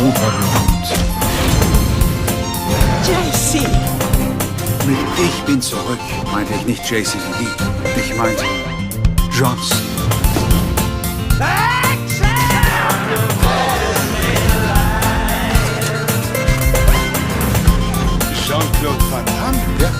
super berühmt. JC! Mit "Ich bin zurück" meinte ich nicht JCVD. Ich meinte Johnson. Jean-Claude Van Damme, ja.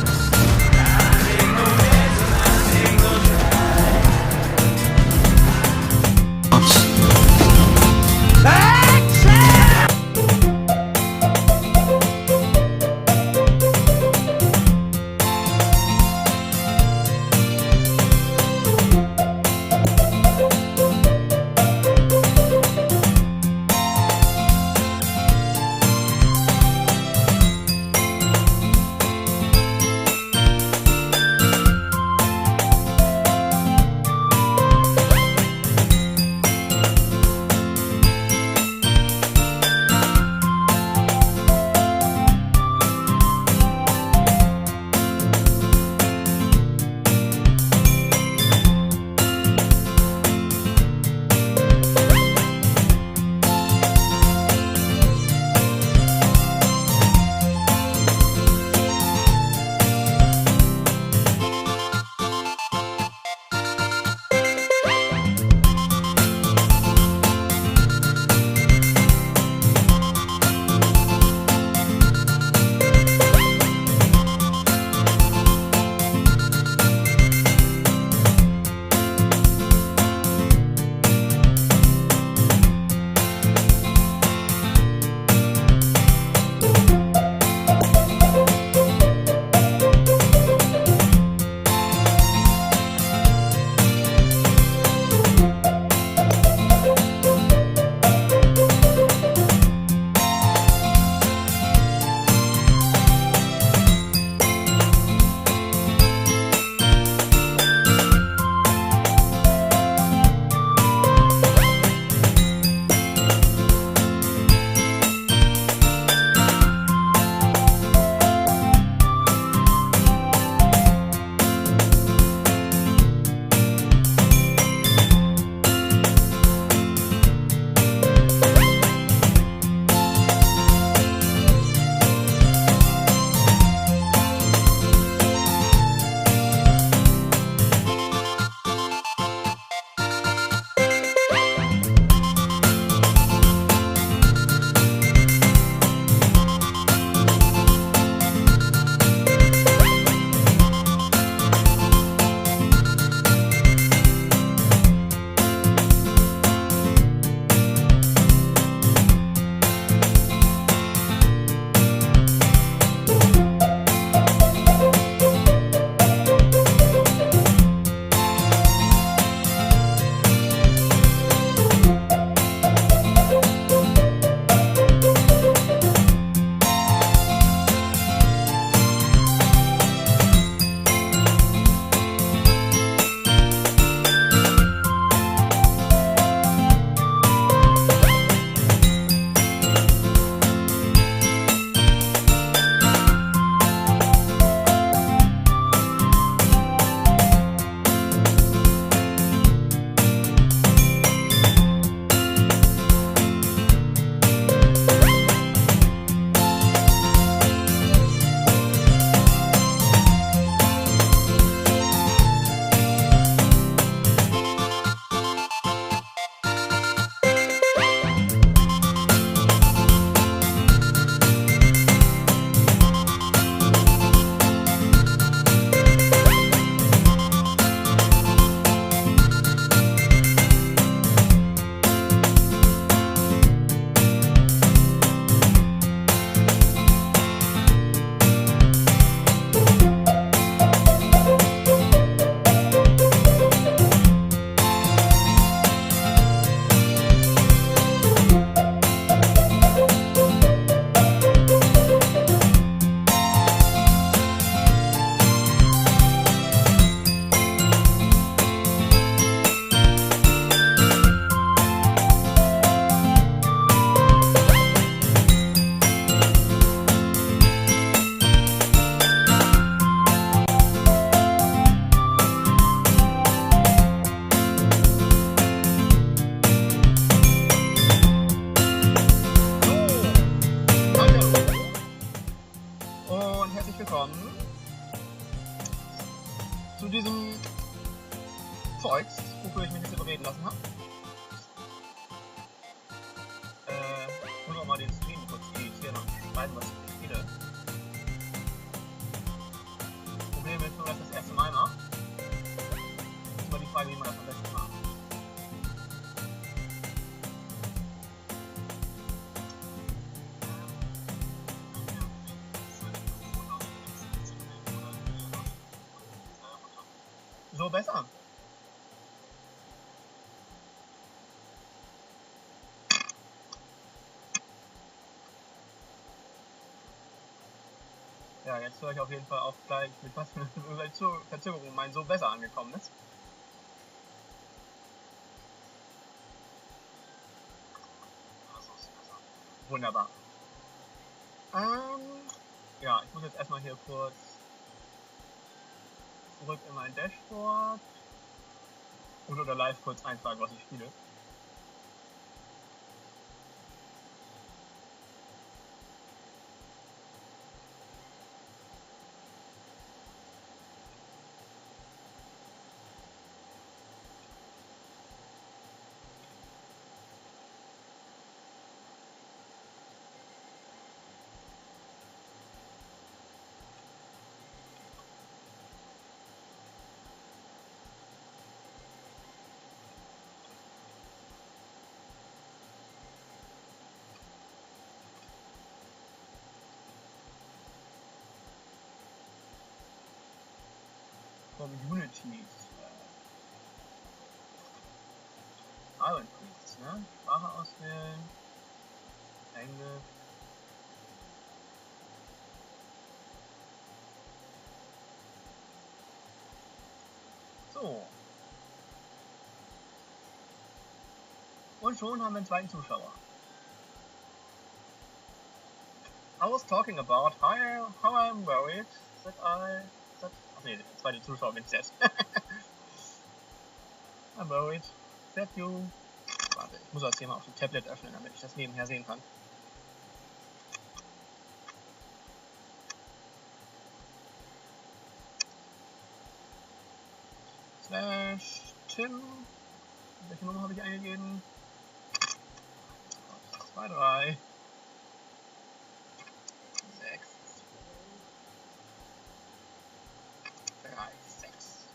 willkommen zu diesem Zeugs, wofür ich mich jetzt überreden lassen habe. Ich muss auch mal den Stream kurz editieren und schreiben, was ich spiele. Problem ist nur, dass ich das erste Mal mache. Das ist mal die Frage, wie man das am besten macht. So besser. Ja, jetzt höre ich auf jeden Fall auch gleich, mit was für einer Verzögerung mein so besser angekommen ist. Wunderbar. Ja, ich muss jetzt erstmal hier kurz zurück in mein Dashboard und unter Live kurz eintragen, was ich spiele. Communities. Iron Priests, ne? Sprache auswählen. Englisch. So. Und schon haben wir einen zweiten Zuschauer. I was talking about how I'm worried that ach nee, der zweite Zuschauer bin ich selbst. I'm worried that you... Warte, ich muss das hier mal auf dem Tablet öffnen, damit ich das nebenher sehen kann. /Tim. Welche Nummer habe ich eingegeben? 2, 3, 6, 3, 6.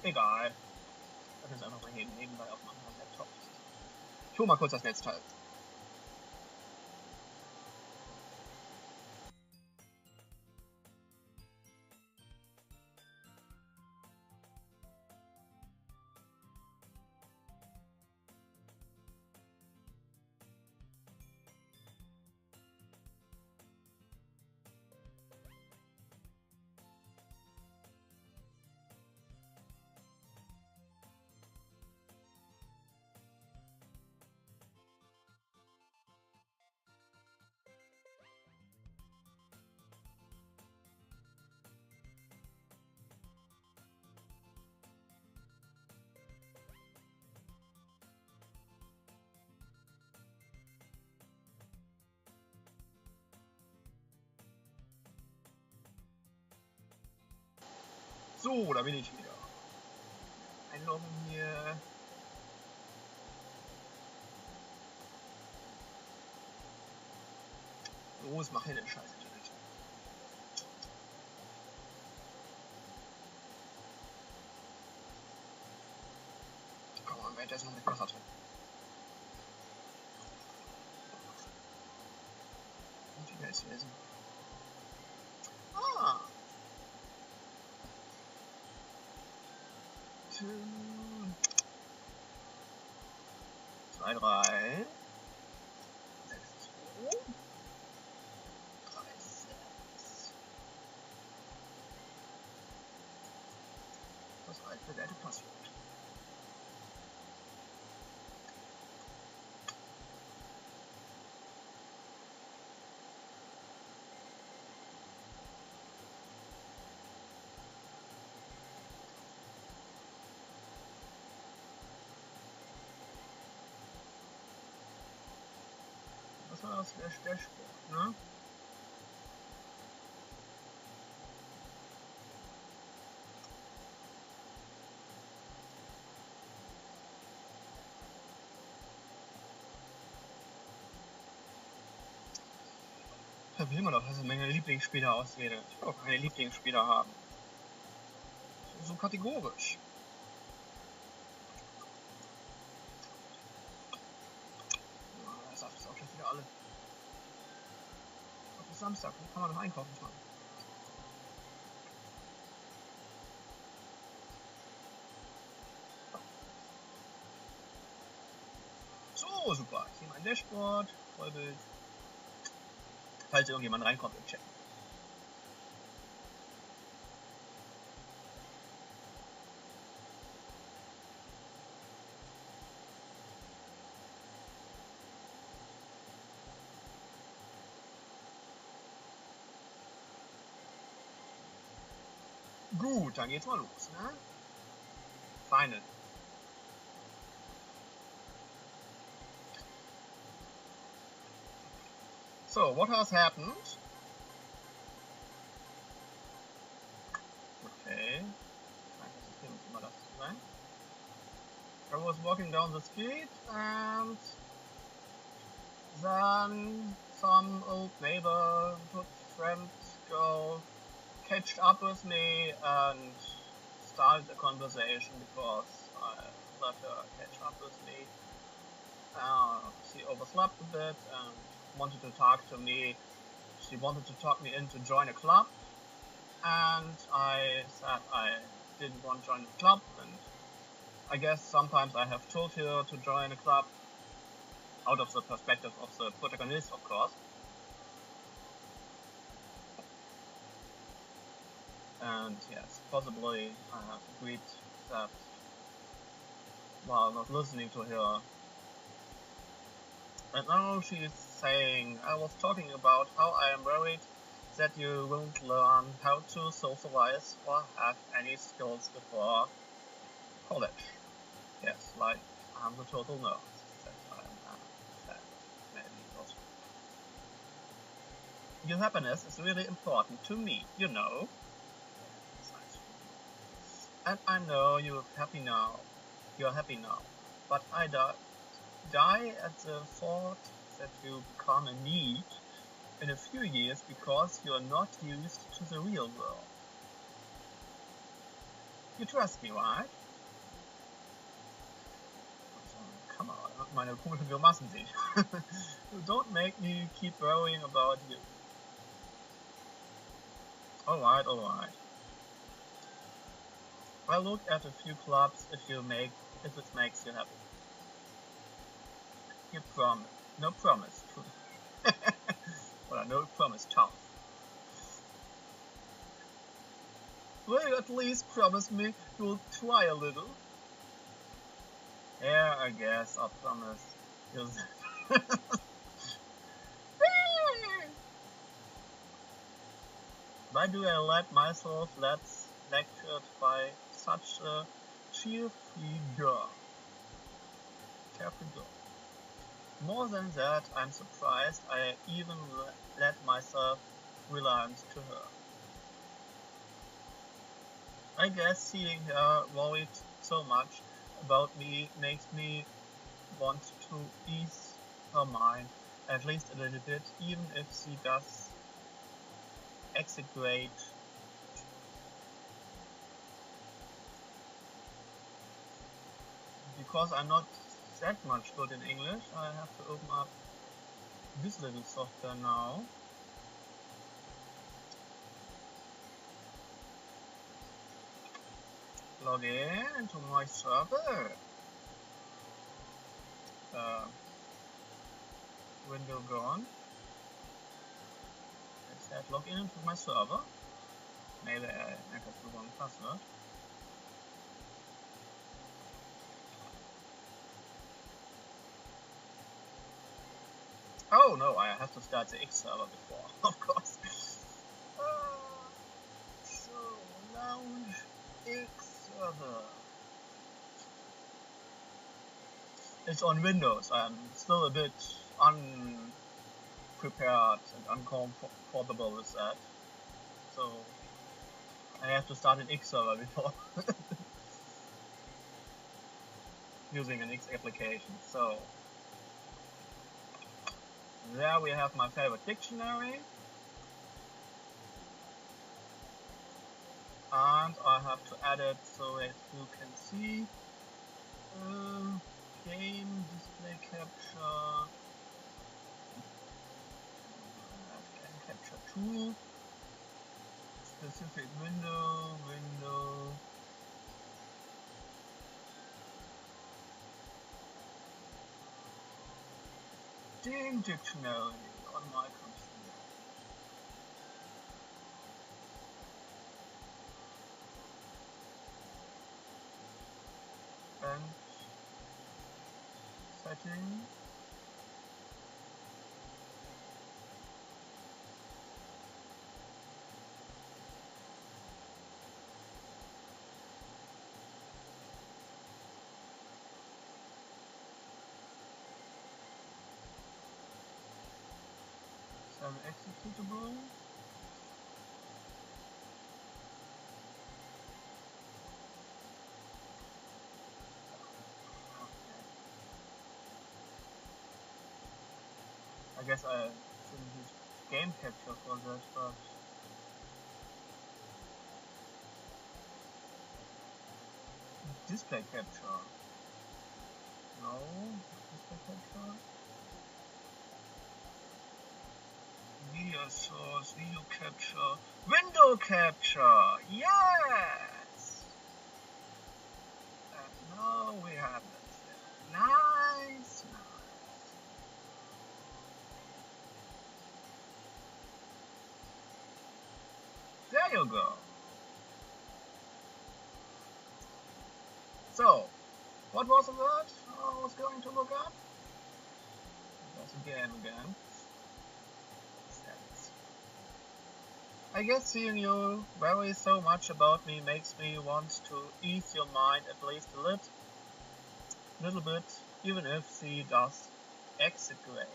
Egal. Das ist einfach mal hier nebenbei auf dem anderen Laptop. Ich hole mal kurz das Netzteil. So, da bin ich wieder. Einloggen hier. Los, mach hier den Scheiß Internet. Komm mal, währenddessen noch mit Wasser drin. Und die Welt lesen. Ah! 2, 3, 6, 2. Was war das? Dashboard, ne? Da will man doch, dass ich meine Lieblingsspieler auswähle. Ich will auch keine Lieblingsspieler haben. So kategorisch. Das ist auch schon wieder alle. Heute ist Samstag, wo kann man noch einkaufen fahren? So, super. Hier mein Dashboard, Vollbild. Falls irgendjemand reinkommt im Chat. Gut, dann geht's mal los, ne? Final. So, what has happened? Okay. I was walking down the street and then some old neighborhood friend girl catched up with me and started a conversation because I let her catch up with me. She overslept a bit and wanted to talk to me. She wanted to talk me into join a club, and I said I didn't want to join the club, and I guess sometimes I have told her to join a club out of the perspective of the protagonist, of course. And yes, possibly I have agreed that while not listening to her. And now she is saying, I was talking about how I am worried that you won't learn how to socialize or have any skills before college. Yes, like I'm the total nerd. That maybe also. Your happiness is really important to me, you know. And I know you're happy now. You're happy now. But I die at the thought that you become a need in a few years because you are not used to the real world. You trust me, right? Come on, meine komischen Grimassen sieht. Don't make me keep worrying about you. Alright, alright. I'll look at a few clubs if it makes you happy. You promise. No promise. Well, no promise. Tough. Will you at least promise me you'll try a little? Yeah, I guess I'll promise. Why do I let myself lectured by such a cheerful girl? More than that, I'm surprised I even let myself reliant to her. I guess seeing her worried so much about me makes me want to ease her mind, at least a little bit, even if she does exaggerate. Because I'm not that much good in English, I have to open up this little software now. Log in into my server. Window gone. It said log in into my server. Maybe I entered the wrong password. Oh no, I have to start the X server before, of course. So, lounge X server. It's on Windows. I'm still a bit prepared and uncomfortable with that. So I have to start an X server before using an X application. So there we have my favorite dictionary. And I have to add it so that you can see game display capture, game capture tool, specific window, game dictionary on my computer. And setting. Some executable. I guess I shouldn't use game capture for that, but display capture. No, display capture. Video source, video capture, window capture. Yes. And now we have this. Nice. There you go. So, what was the word I was going to look up? That's a game again. I guess seeing you worry so much about me makes me want to ease your mind at least a little bit, even if she does exaggerate.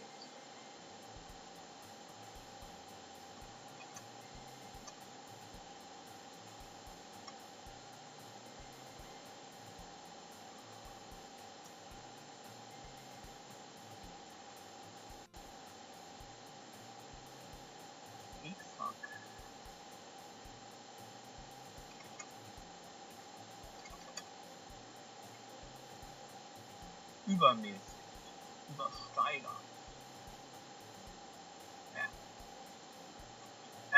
Übermäßig, übersteigern. Yeah.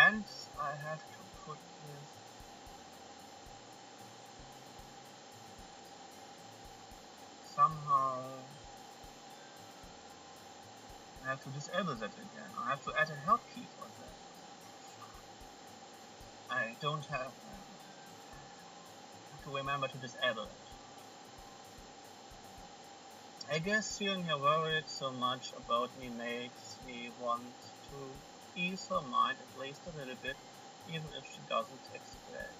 And I have to put this somehow. I have to disable that again. I have to add a help key for that. I don't have to remember to disable it. I guess seeing her worried so much about me makes me want to ease her mind at least a little bit, even if she doesn't express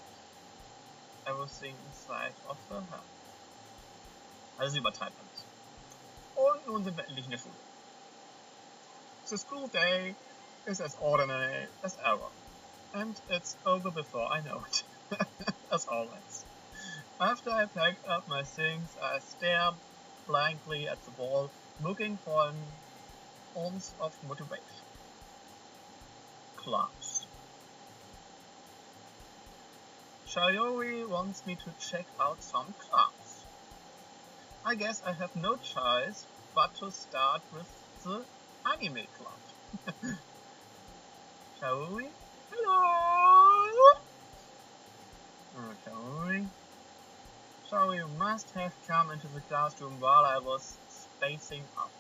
everything inside of her head. Also übertreibt alles. Und nun sind wir endlich in der Schule. The school day is as ordinary as ever, and it's over before I know it, as always. After I pack up my things, I stare blankly at the wall, looking for an ounce of motivation. Class. Shayori wants me to check out some class. I guess I have no choice but to start with the anime club. Shall we? Hello! Shayori. Sorry, you must have come into the classroom while I was spacing out.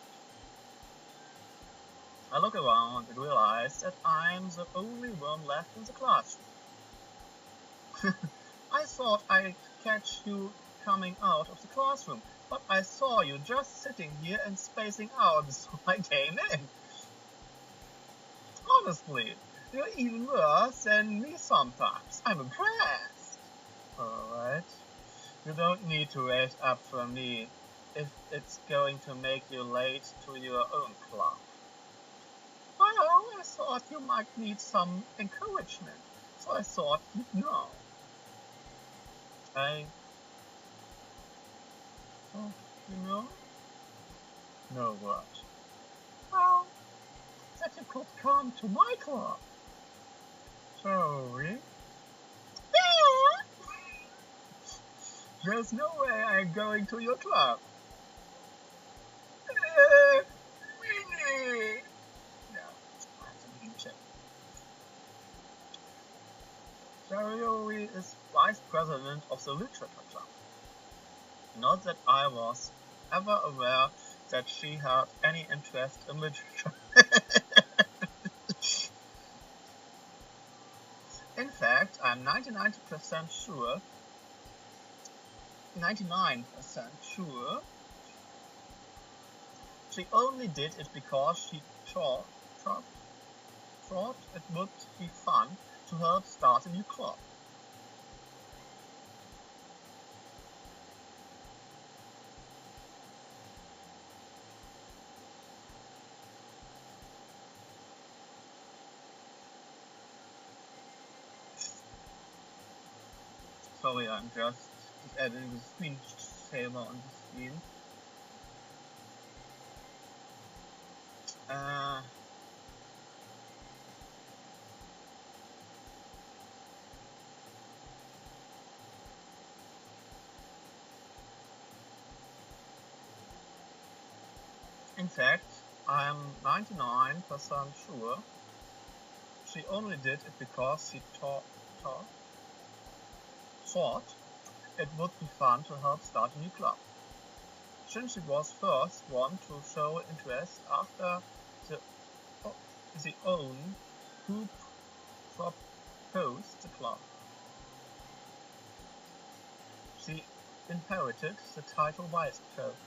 I look around and realize that I'm the only one left in the classroom. I thought I'd catch you coming out of the classroom, but I saw you just sitting here and spacing out, so I came in. Honestly, you're even worse than me sometimes. I'm impressed. Alright. You don't need to wait up for me if it's going to make you late to your own club. thought you might need some encouragement, so I thought you'd know. Oh, you know? No what? Well, that you could come to my club. Sorry. There's no way I'm going to your club. Really? No, that's a mean chip. Sayori is vice president of the Literature Club. Not that I was ever aware that she had any interest in literature. In fact, I'm 99% sure she only did it because she thought it would be fun to help start a new club. Sorry, I'm just adding the screen saver on the screen. In fact, I'm 99% sure she only did it because she thought it would be fun to help start a new club. Since she was first one to show interest after the own who proposed the club. She inherited the title vice president.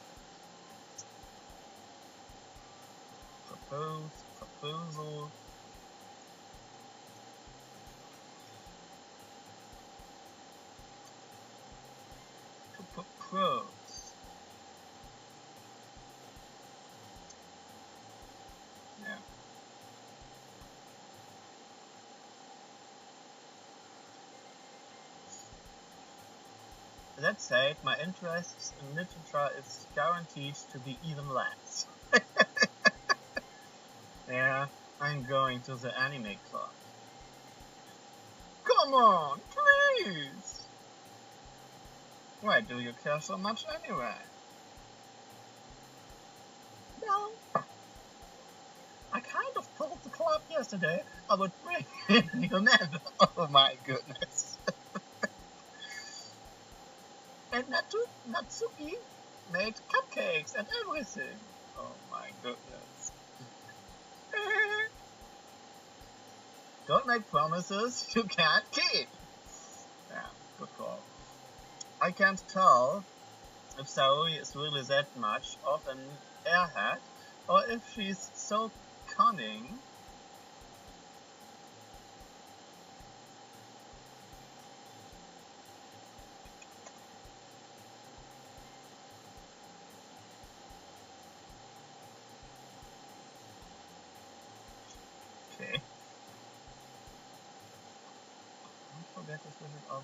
Proposal. To propose. Yeah. That said, my interest in literature is guaranteed to be even less. Yeah, I'm going to the anime club. Come on, please! Why do you care so much anyway? No. I kind of told the club yesterday I would bring in a new member. Oh my goodness. And Natsuki made cupcakes and everything. Oh my goodness. Don't make promises you can't keep. Yeah, good call. I can't tell if Sayori is really that much of an airhead or if she's so cunning. Okay. Don't forget this limit of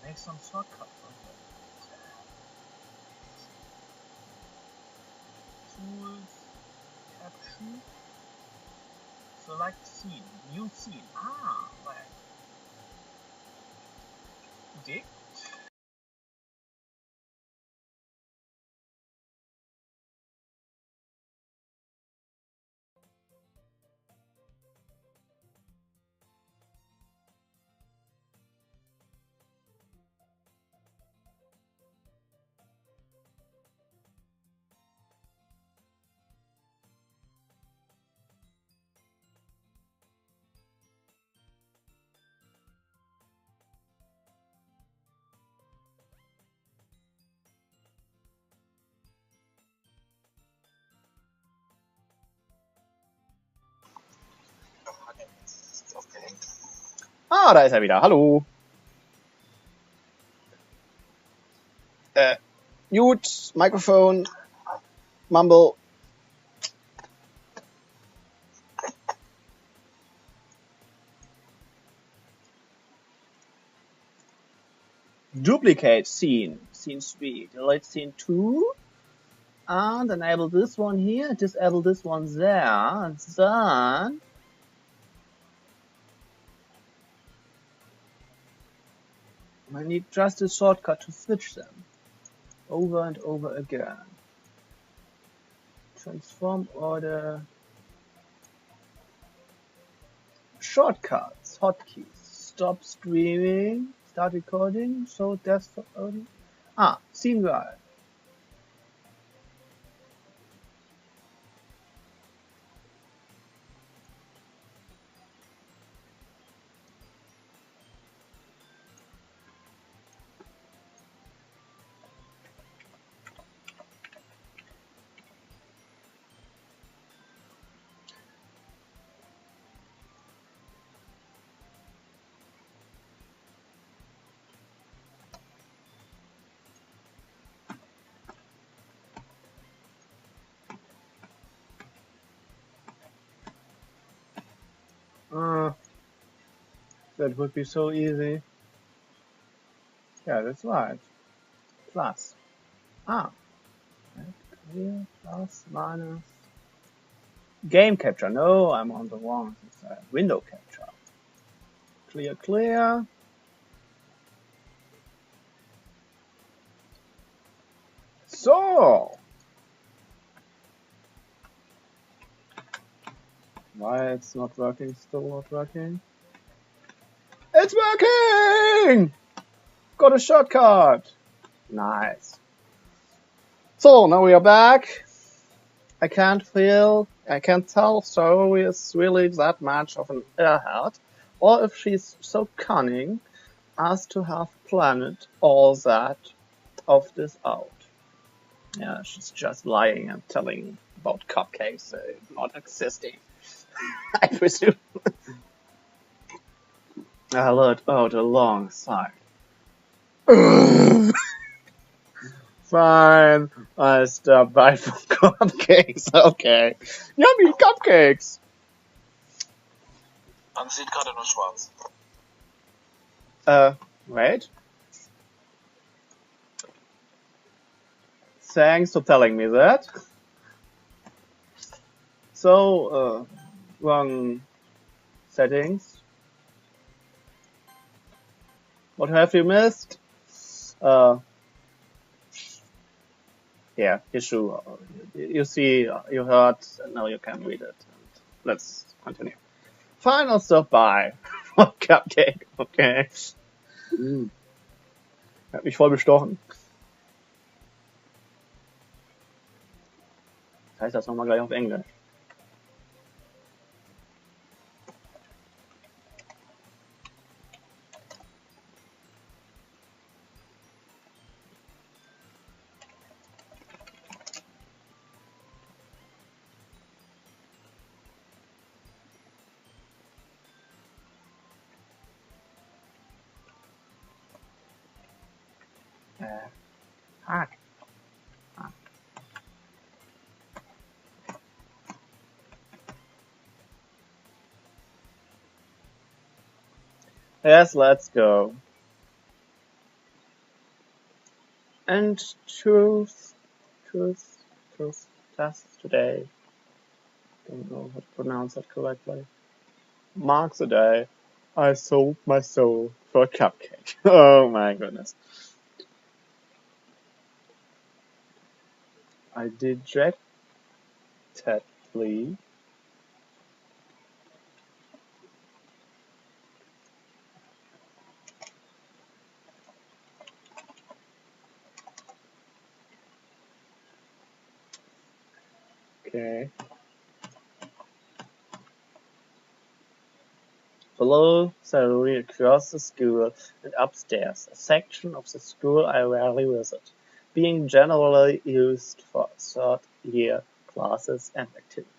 make some shortcuts on it. Tools, caption, select scene, new scene. Ah, right. Idee? Ah, da ist er wieder. Hallo. Mute, Mikrofon, Mumble. duplicate scene. Scene 3. Delete scene 2. And enable this one here. Disable this one there. And then I need just a shortcut to switch them over and over again. Transform order. Shortcuts. Hotkeys. Stop streaming. Start recording. Show desktop audio. Scene right. That would be so easy. Yeah, that's right. Plus. Clear, plus, minus. Game capture. No, I'm on the wrong side. Window capture. Clear, clear. So. Why it's not working? Still not working? It's working! Got a shortcut! Nice. So, now we are back. I can't tell if Zoe is really that much of an airhead, or if she's so cunning as to have planned all that of this out. Yeah, she's just lying and telling about cupcakes not existing. I presume. I let out a long sigh. Fine, I stop by for cupcakes. Okay. Yummy cupcakes! Man sieht gerade nur schwarz. Wait. Thanks for telling me that. So, wrong settings. What have you missed? Yeah, issue. You see, you heard, now you can read it. Let's continue. Final stop by for Cupcake. Okay. Hat mich voll bestochen. Das heißt das nochmal gleich auf Englisch. Hack. Yes, let's go. And truth test today. Don't know how to pronounce that correctly. Marks the day I sold my soul for a cupcake. Oh my goodness. I dejectedly okay. Follow Saori across the school and upstairs, a section of the school I rarely visit, being generally used for third-year classes and activities.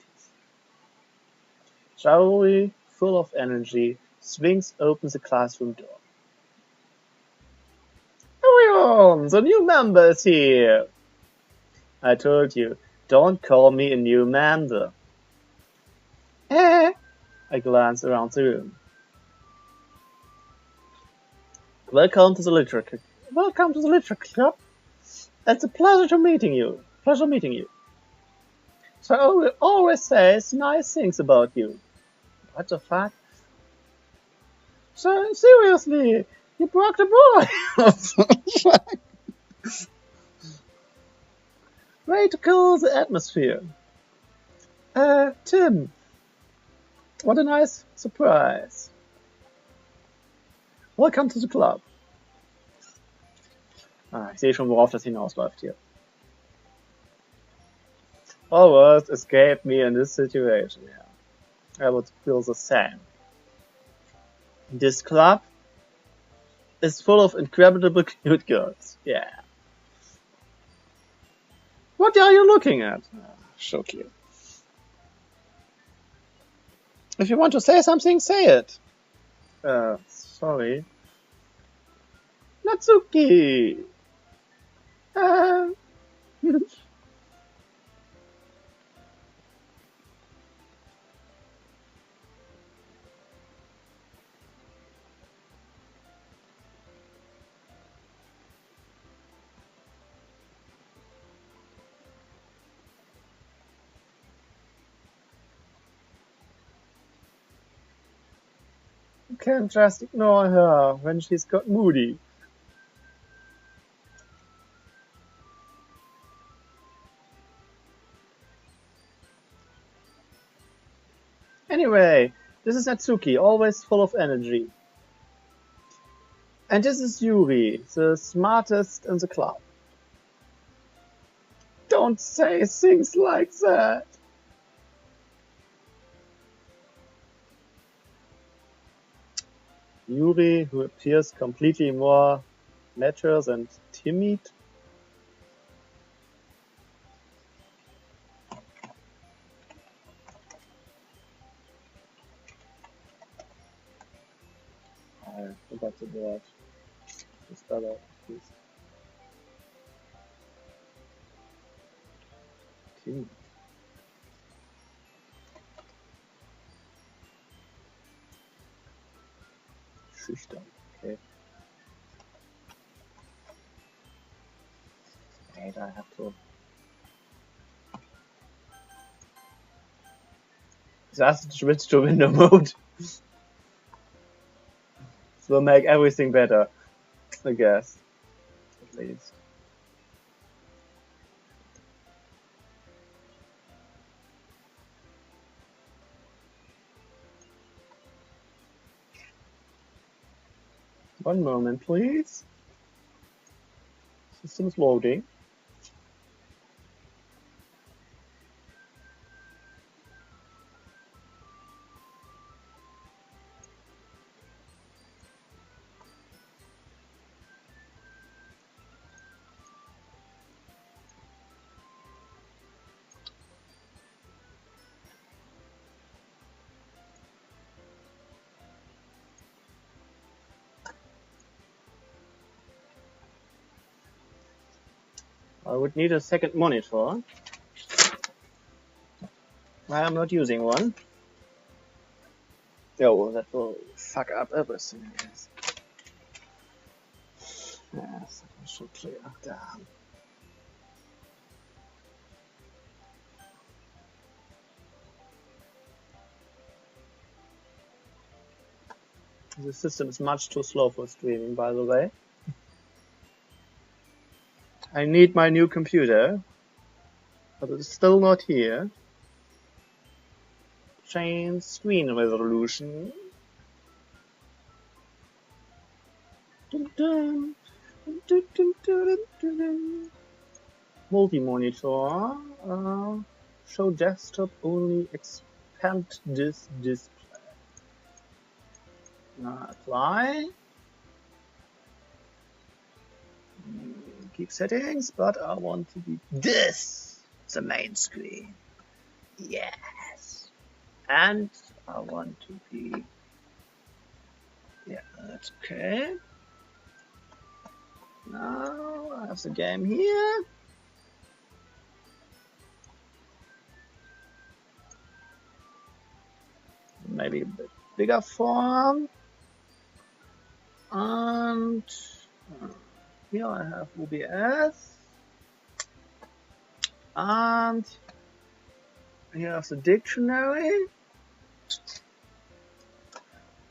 Saori, full of energy, swings open the classroom door. Everyone, the new member is here! I told you, don't call me a new member. I glance around the room. Welcome to the literature Welcome to the Literature Club. It's a pleasure meeting you. So I always says nice things about you. What the fuck? So seriously, you broke the boy. Way to cool the atmosphere. Tim. What a nice surprise. Welcome to the club. Ich sehe schon, worauf das hinausläuft hier. Almost escaped me in this situation. Yeah, I would feel the same. This club is full of incredible cute girls. Yeah. What are you looking at? So cute. If you want to say something, say it. Sorry. Natsuki! You can't just ignore her when she's got moody. Anyway, this is Natsuki, always full of energy. And this is Yuri, the smartest in the club. Don't say things like that. Yuri, who appears completely more mature and timid. I forgot the word. The spell, please. Timid. Schüchtern, okay. Wait, I have to. Just switch to window mode. This will make everything better, I guess. At least. One moment, please. System's loading. I would need a second monitor. I am not using one. Oh, that will fuck up everything, I guess. Yes, that should clear. Damn. The system is much too slow for streaming, by the way. I need my new computer, but it's still not here. Change screen resolution. Multi-monitor. Show desktop only. Expand this display. Apply. Keep settings, but I want to be this, the main screen. Yes. And I want to be, yeah, that's okay. Now I have the game here. Maybe a bit bigger font. And Here I have OBS. And here's the dictionary.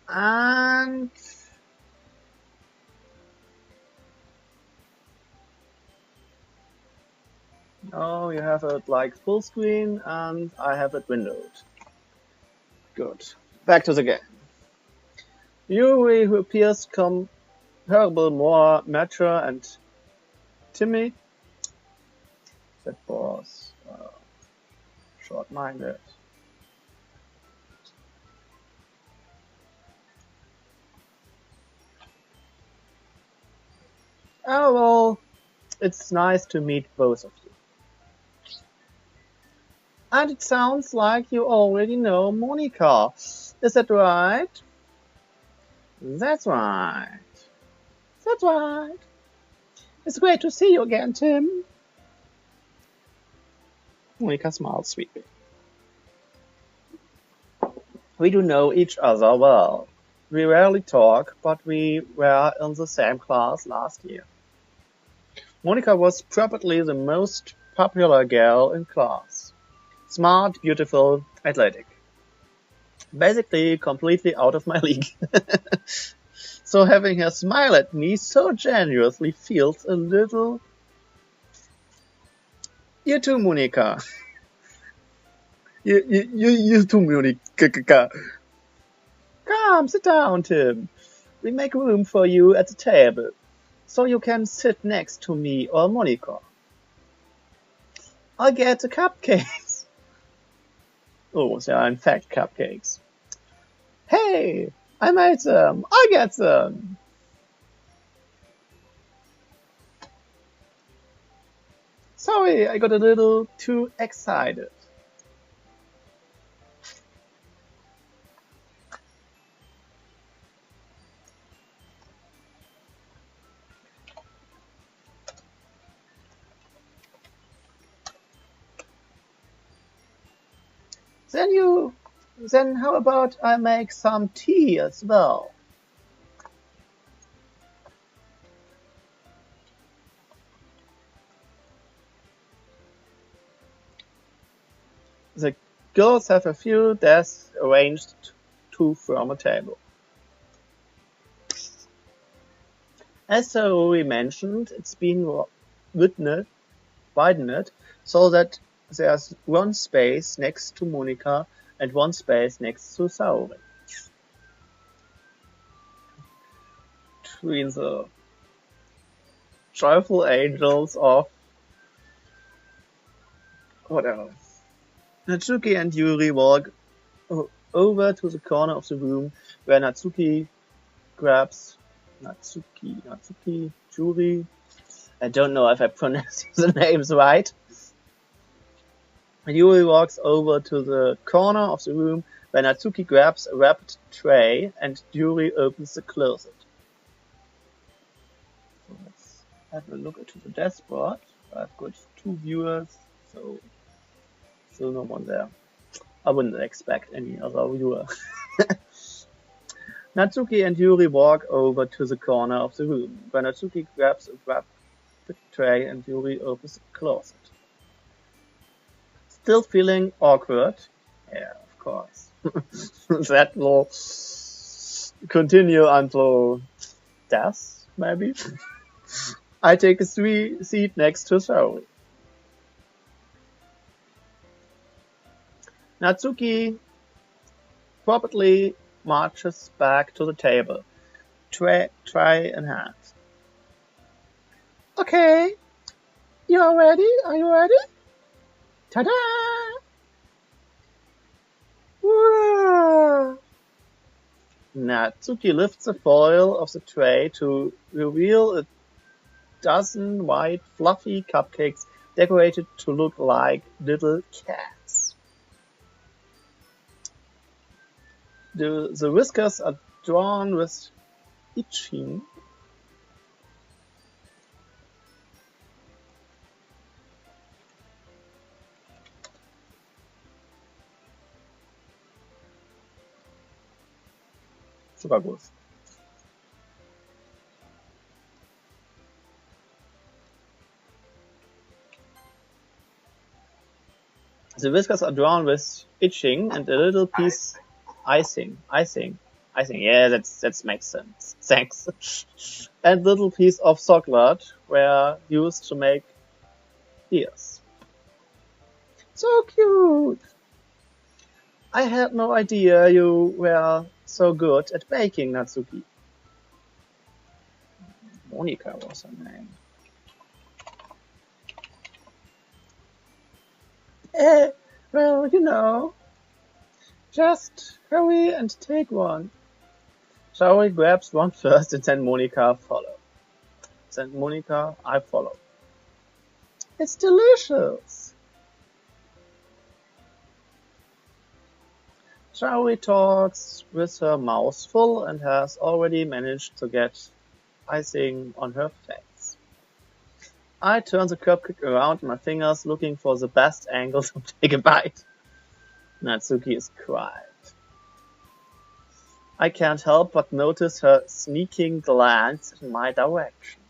And oh, you have it like full screen, and I have it windowed. Good. Back to the game. Yuri, who appears comparable, more mature and timid. That was short-minded. Oh well, it's nice to meet both of you. And it sounds like you already know Monica. Is that right? That's right. That's right. It's great to see you again, Tim. Monica smiles sweetly. We do know each other well. We rarely talk, but we were in the same class last year. Monica was probably the most popular girl in class. Smart, beautiful, athletic. Basically completely out of my league. So having her smile at me so generously feels a little... You too, Monica. You too, Monica. Come, sit down, Tim. We make room for you at the table, so you can sit next to me or Monica. I'll get the cupcakes. Oh, they are in fact cupcakes. Hey, I made them. I'll get them. Sorry, I got a little too excited. Then how about I make some tea as well? The girls have a few desks arranged to form a table. As Saori mentioned, it's been widened so that there's one space next to Monica and one space next to Saori. Between the joyful angels of what else? Natsuki and Yuri walk over to the corner of the room where Natsuki grabs Yuri. I don't know if I pronounced the names right. Yuri walks over to the corner of the room where Natsuki grabs a wrapped tray and Yuri opens the closet. So let's have a look into the dashboard. I've got 2 viewers, so still no one there. I wouldn't expect any other viewer. Natsuki and Yuri walk over to the corner of the room where Natsuki grabs a wrapped tray and Yuri opens the closet. Still feeling awkward? Yeah, of course. That will continue until death, maybe. I take a seat next to Saori. Natsuki probably marches back to the table, tray in hand. Okay, you're ready? Are you ready? Ta-da! Whoa! Natsuki lifts the foil of the tray to reveal a dozen white, fluffy cupcakes decorated to look like little cats. The whiskers are drawn with itching. Zuckerguss. The whiskers are drawn with itching and a little piece icing. Yeah, that makes sense. Thanks. And little piece of chocolate were used to make ears. So cute. I had no idea you were so good at baking, Natsuki. Monika was her name. Well, you know, just hurry and take one. Shaori grabs one first and then Monika follow. Then Monika, I follow. It's delicious. Shaori talks with her mouth full and has already managed to get icing on her face. I turn the cupcake around my fingers looking for the best angle to take a bite. Natsuki is quiet. I can't help but notice her sneaking glance in my direction.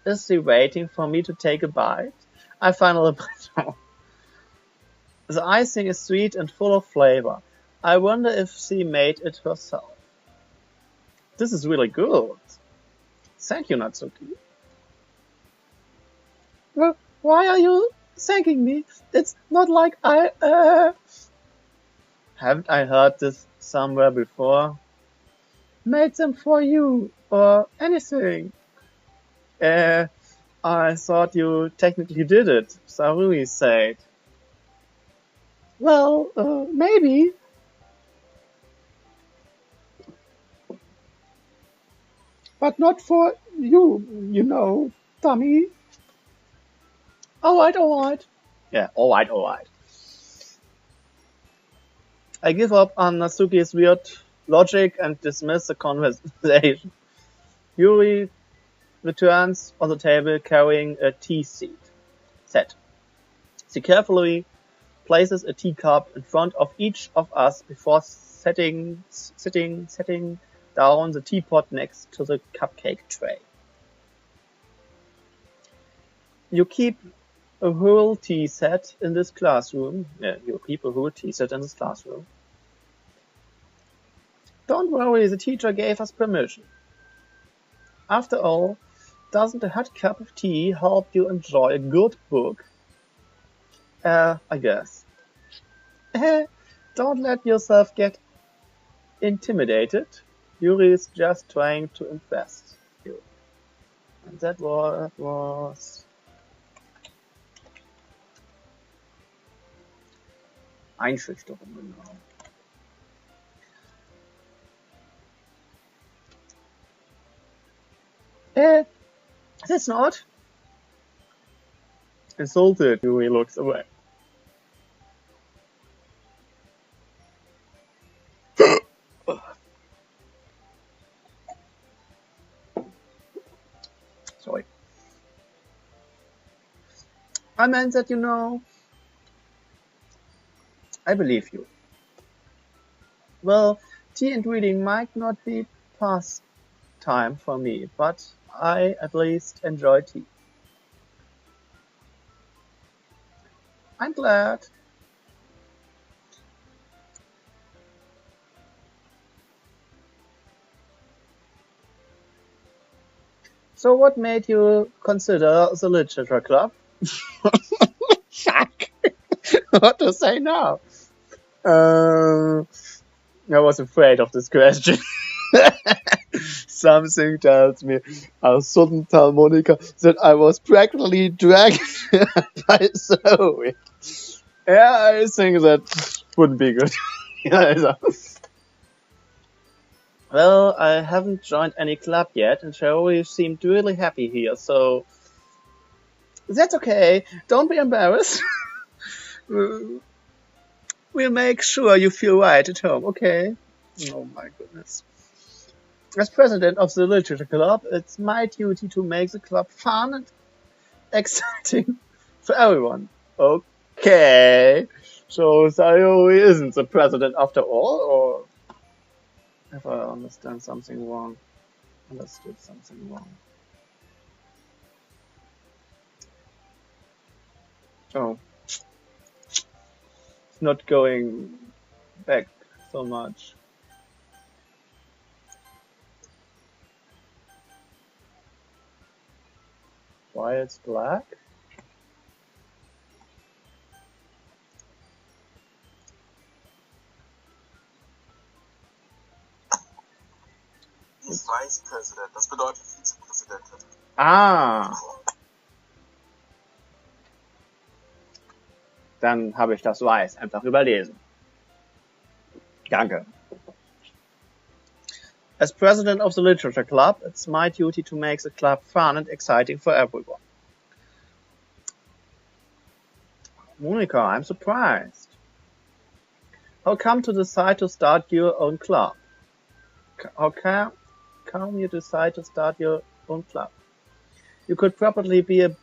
Is she waiting for me to take a bite? I finally bite off. The icing is sweet and full of flavor. I wonder if she made it herself. This is really good. Thank you, Natsuki. Well, why are you thanking me? It's not like Haven't I heard this somewhere before? Made them for you, or anything. I thought you technically did it, Sarui said. Well, maybe. But not for you, you know, dummy. Alright. Yeah, alright. I give up on Natsuki's weird logic and dismiss the conversation. Yuri returns on the table carrying a tea set. She carefully places a teacup in front of each of us before setting down the teapot next to the cupcake tray. You keep a whole tea set in this classroom. Yeah, you keep a whole tea set in this classroom. Don't worry, the teacher gave us permission. After all, doesn't a hot cup of tea help you enjoy a good book? I guess. Don't let yourself get intimidated. Yuri is just trying to impress you. And that was Einschüchterung, genau. That's not. Insulted, Yuri looks away. Sorry. I meant that, you know, I believe you. Well, tea and reading might not be pastime for me, but I at least enjoy tea. I'm glad. So what made you consider the literature club? Fuck. What to say now? I was afraid of this question. Something tells me I shouldn't tell Monika that I was practically dragged by Zoe. Yeah, I think that wouldn't be good. Well, I haven't joined any club yet, and Shaori seemed really happy here, so that's okay. Don't be embarrassed. We'll make sure you feel right at home, okay? Oh my goodness. As president of the literature club, it's my duty to make the club fun and exciting for everyone. Okay. So Sayori isn't the president after all, or if I understood something wrong. Oh. not going back so much. Why it's black? He's Vice President. Das bedeutet Vizepräsidentin. Ah! Dann habe ich das Weiß einfach überlesen. Danke. As president of the Literature Club, it's my duty to make the club fun and exciting for everyone. Monica, I'm surprised. How come to decide to start your own club? How come you decide to start your own club? You could probably be a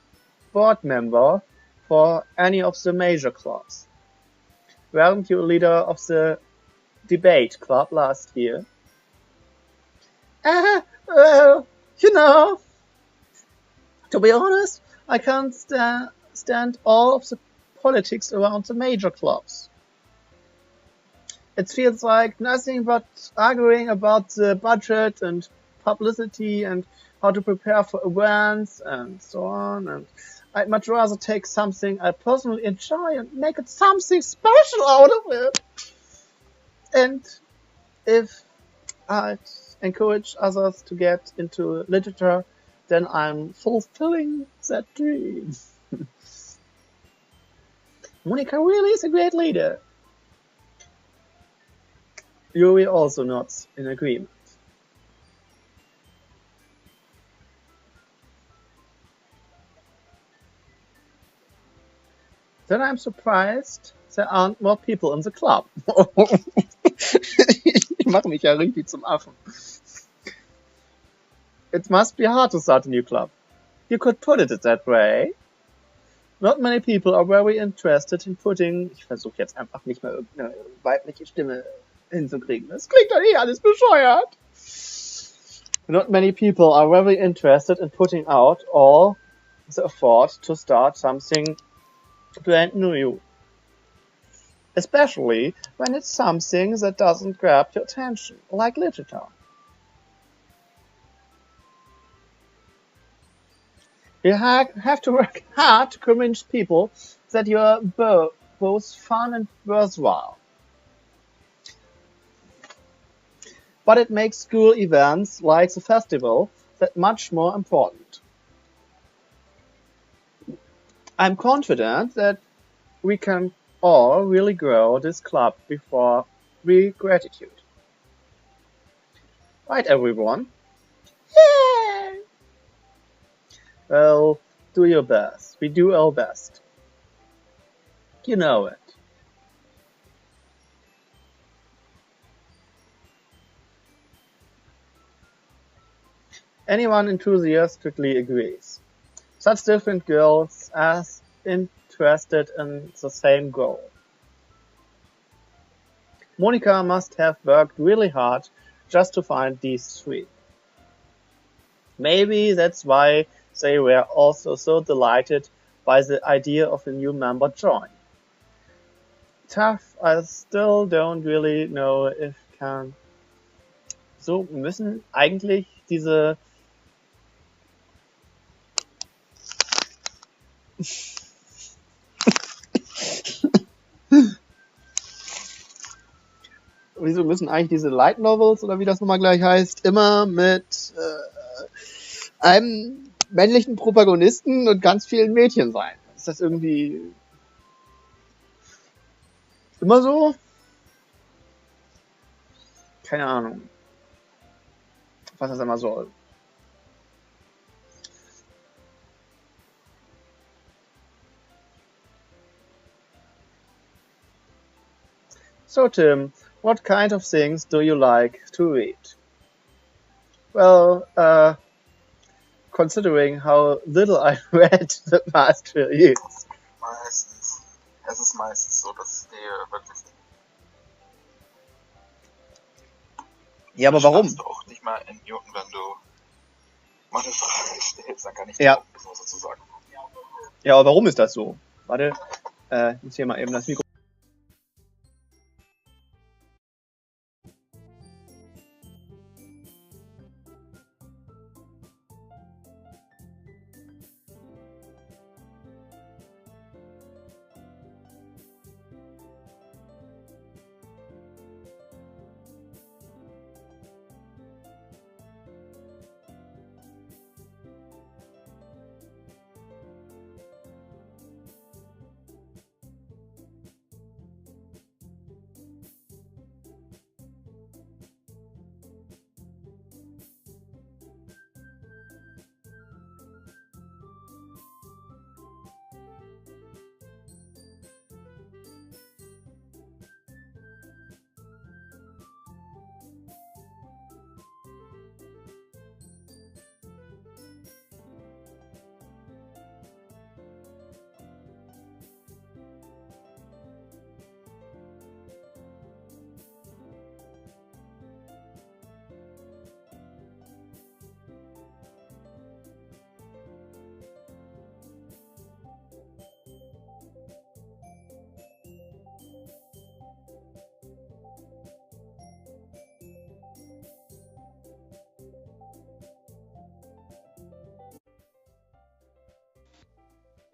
board member for any of the major clubs. Weren't you a leader of the debate club last year? Well, you know, to be honest, I can't stand all of the politics around the major clubs. It feels like nothing but arguing about the budget and publicity and how to prepare for events and so on. And I'd much rather take something I personally enjoy and make it something special out of it. And if I'd encourage others to get into literature, then I'm fulfilling that dream. Monica really is a great leader. Yuri also nods in agreement. Then I'm surprised there aren't more people in the club. Ich mache mich ja richtig zum Affen. It must be hard to start a new club. You could put it that way. Not many people are very interested in putting... Ich versuche jetzt einfach nicht mehr irgendeine weibliche Stimme hinzukriegen. Das klingt doch eh alles bescheuert. Not many people are very interested in putting out all the effort to start something brand new. Especially when it's something that doesn't grab your attention, like literature. You have to work hard to convince people that you're both fun and worthwhile. But it makes school events like the festival that much more important. I'm confident that we can all really grow this club before we gratitude. Right, everyone? Yeah! Well, do your best. We do our best. You know it. Anyone enthusiastically agrees. Such different girls as interested in the same goal. Monica must have worked really hard just to find these three. Maybe that's why they were also so delighted by the idea of a new member join. Tough, I still don't really know if can. So müssen eigentlich diese Wieso müssen eigentlich diese Light Novels, oder wie das nochmal gleich heißt, immer mit einem männlichen Protagonisten und ganz vielen Mädchen sein? Ist das irgendwie immer so? Keine Ahnung, was das immer soll. So Tim, what kind of things do you like to read? Well, considering how little I read the past 2 years. Meistens. Es ist meistens so, dass ich wirklich... Ja, aber warum? Du auch nicht mal in Newton, wenn du mal eine Frage stellst, dann kann ich Ja. dir auch ein bisschen was dazu sagen. Ja, aber warum ist das so? Warte, ich muss hier mal eben das Mikro...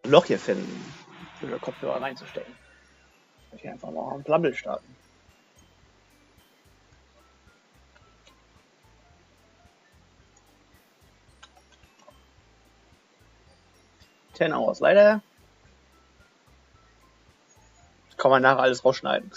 ein Loch hier finden, für den Kopfhörer reinzustecken. Ich hier einfach mal ein Blabbel starten. Ten hours later. Kann man nachher alles rausschneiden.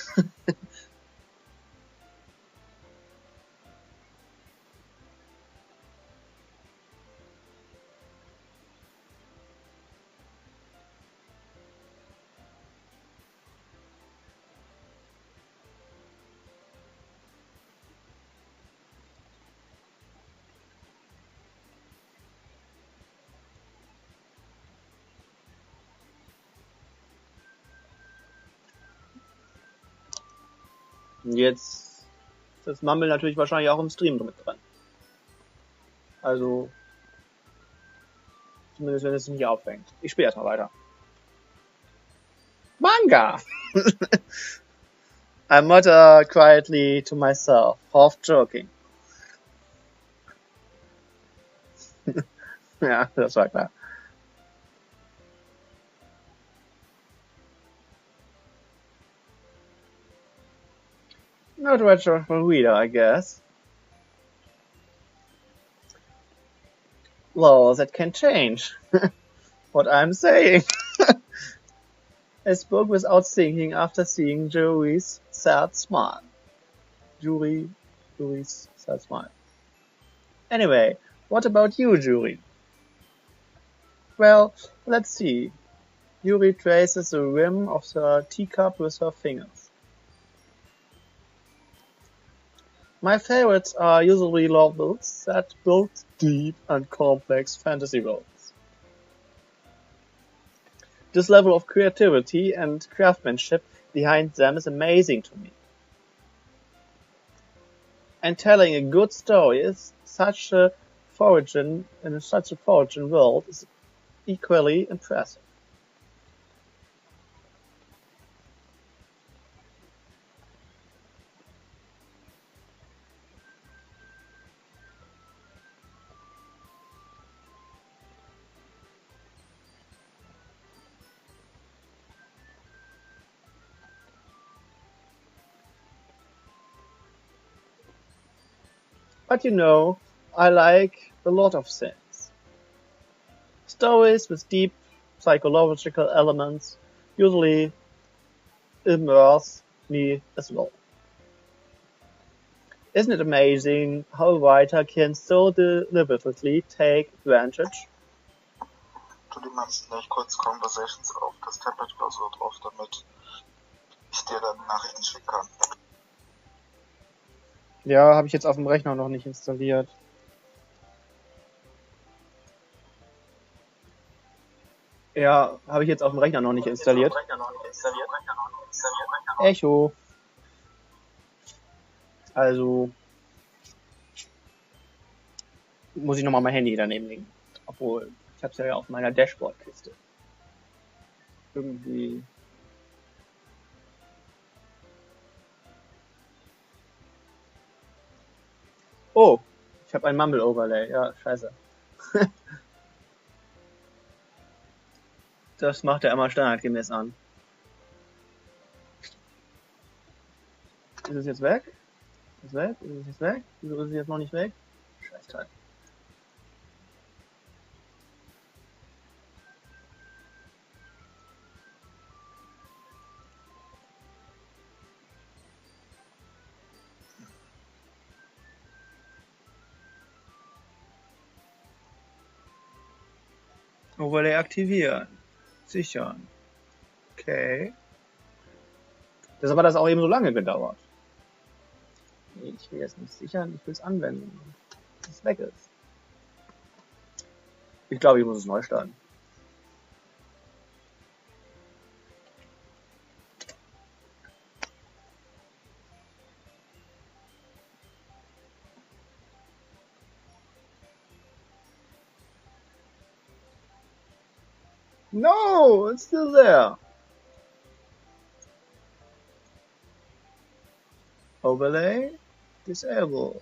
Und jetzt ist das Mumble natürlich wahrscheinlich auch im Stream mit drin. Also, zumindest wenn es nicht aufhängt. Ich spiele erstmal weiter. Manga! I mutter quietly to myself, half joking. Ja, das war klar. Not retro for reader, I guess. Well, that can change. What I'm saying. I spoke without thinking after seeing Jury's sad smile. Jury's sad smile. Anyway, what about you, Jury? Well, let's see. Yuri traces the rim of the teacup with her fingers. My favorites are usually novels that build deep and complex fantasy worlds. This level of creativity and craftsmanship behind them is amazing to me. And telling a good story is in such a foreign world is equally impressive. But you know, I like a lot of things. Stories with deep psychological elements usually immerse me as well. Isn't it amazing how a writer can so deliberately take advantage? Tu die meisten gleich kurz Conversations auf das Tablet oder so drauf, damit ich dir dann Nachrichten schicken kann. Ja, habe ich jetzt auf dem Rechner noch nicht installiert. Ja, habe ich jetzt auf dem Rechner noch nicht installiert. Echo. Also muss ich nochmal mein Handy daneben legen. Obwohl, ich habe es ja auf meiner Dashboard-Kiste. Irgendwie. Oh, ich habe ein Mumble-Overlay. Ja, scheiße. Das macht er immer standardgemäß an. Ist es jetzt weg? Ist es weg? Ist es jetzt weg? Wieso ist es jetzt noch nicht weg? Scheißteil. Overlay aktivieren. Sichern. Okay. Deshalb hat das auch eben so lange gedauert. Nee, ich will jetzt nicht sichern, ich will es anwenden. Bis es weg ist. Ich glaube, ich muss es neu starten. No, it's still there. Overlay, disable.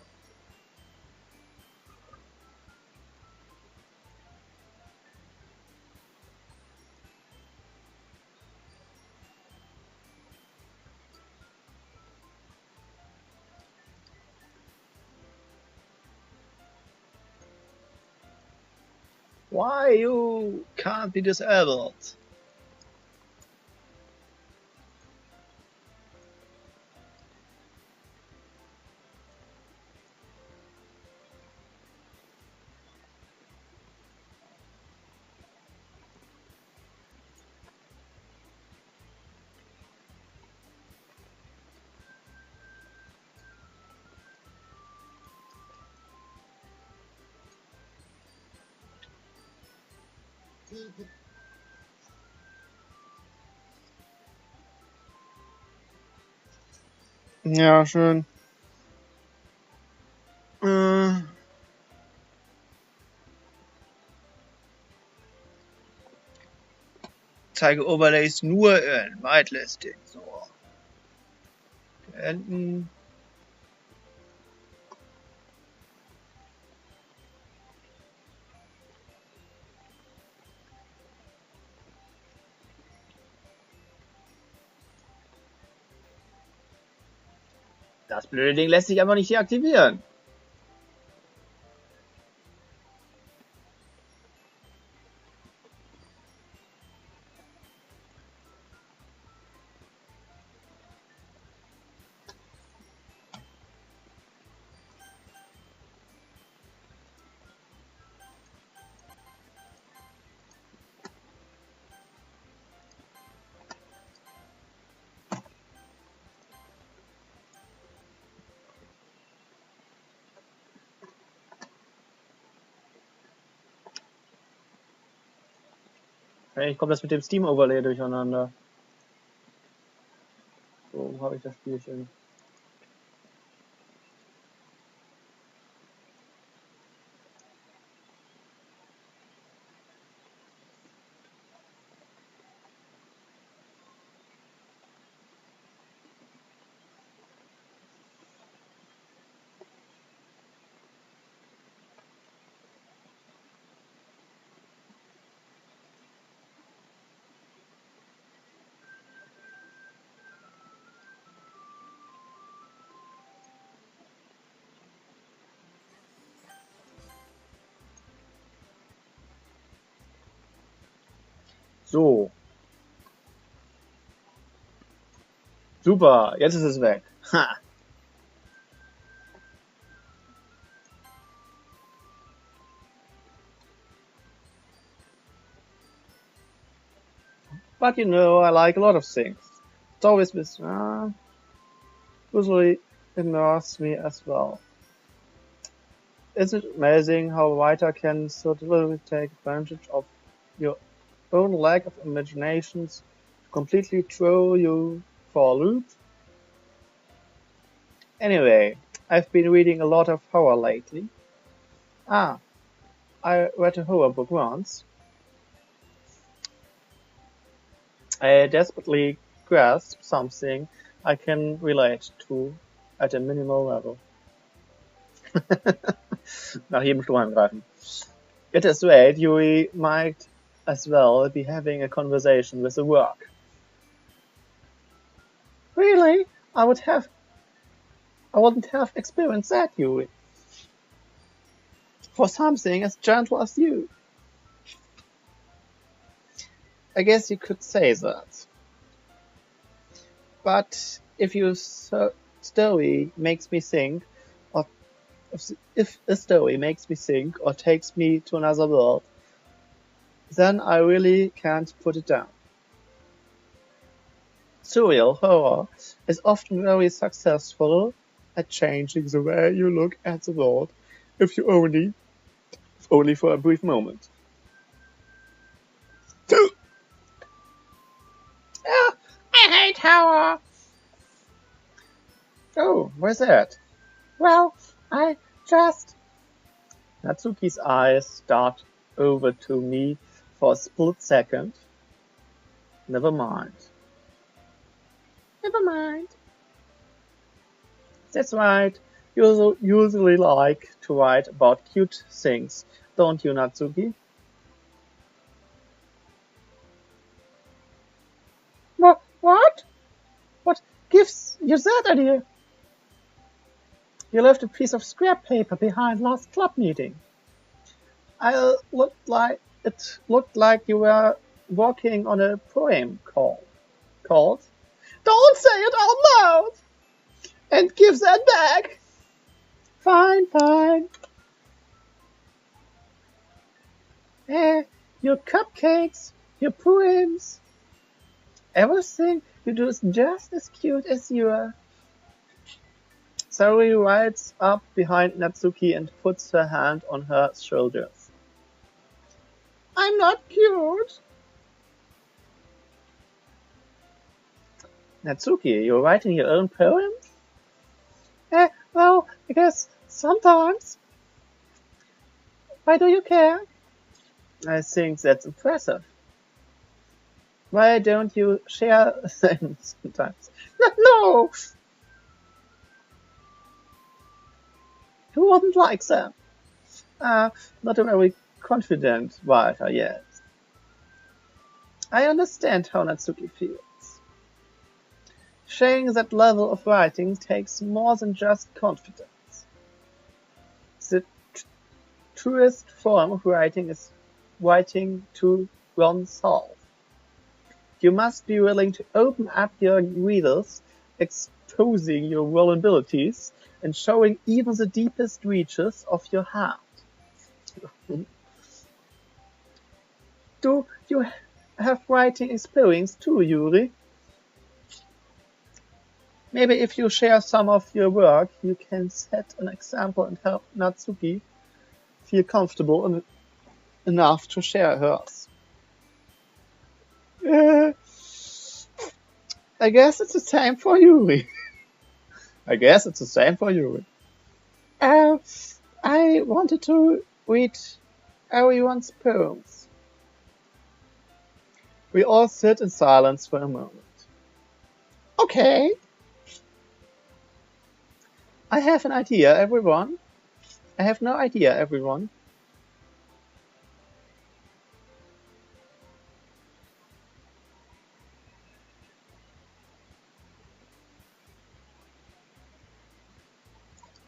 Why you can't be disabled? Ja, schön. Zeige Overlays nur in Whitelisting. So. Beenden. Das blöde Ding lässt sich einfach nicht deaktivieren. Ich komme das mit dem Steam-Overlay durcheinander. So habe ich das Spielchen. So. Super, jetzt ist es weg. Ha. But you know, I like a lot of things. It's always with usually ignores me as well. Isn't it amazing how a writer can so deliberately take advantage of your own lack of imaginations to completely throw you for a loop? Anyway, I've been reading a lot of horror lately. I read a horror book once. I desperately grasp something I can relate to at a minimal level. Nach jedem Sturm angreifen. It is right, you might as well be having a conversation with the work. Really? I wouldn't have experienced that, Yuri. For something as gentle as you. I guess you could say that. But if your story makes me think, or if a story makes me think or takes me to another world, then I really can't put it down. Surreal horror is often very successful at changing the way you look at the world, if only for a brief moment. I hate horror. Oh, where's that? Well, Natsuki's eyes dart over to me for a split second. Never mind. That's right. You usually like to write about cute things, don't you, Natsuki? What? What gives you that idea? You left a piece of scrap paper behind last club meeting. I looked It looked like you were working on a poem called Don't say it out loud! And give that back! Fine, fine. Your cupcakes, your poems, everything you do is just as cute as you are. Saori rides up behind Natsuki and puts her hand on her shoulders. I'm not cute. Natsuki, you're writing your own poems? Well, I guess sometimes. Why do you care? I think that's impressive. Why don't you share them sometimes? No! Who wouldn't like them? Not a very confident writer yet. I understand how Natsuki feels. Sharing that level of writing takes more than just confidence. The truest form of writing is writing to oneself. You must be willing to open up your readers, exposing your vulnerabilities, and showing even the deepest reaches of your heart. Do you have writing experience too, Yuri? Maybe if you share some of your work, you can set an example and help Natsuki feel comfortable enough to share hers. I guess it's the same for Yuri. I wanted to read everyone's poems. We all sit in silence for a moment. Okay. I have an idea, everyone. I have no idea, everyone.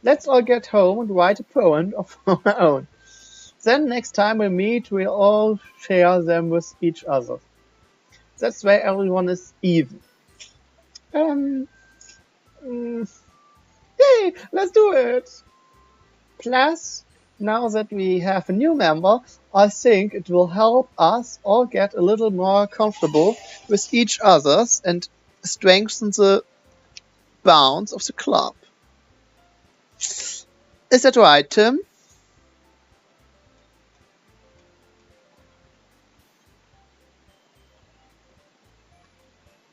Let's all get home and write a poem of our own. Then next time we meet, we'll all share them with each other. That's why everyone is even. Yay, let's do it! Plus, now that we have a new member, I think it will help us all get a little more comfortable with each other and strengthen the bonds of the club. Is that right, Tim?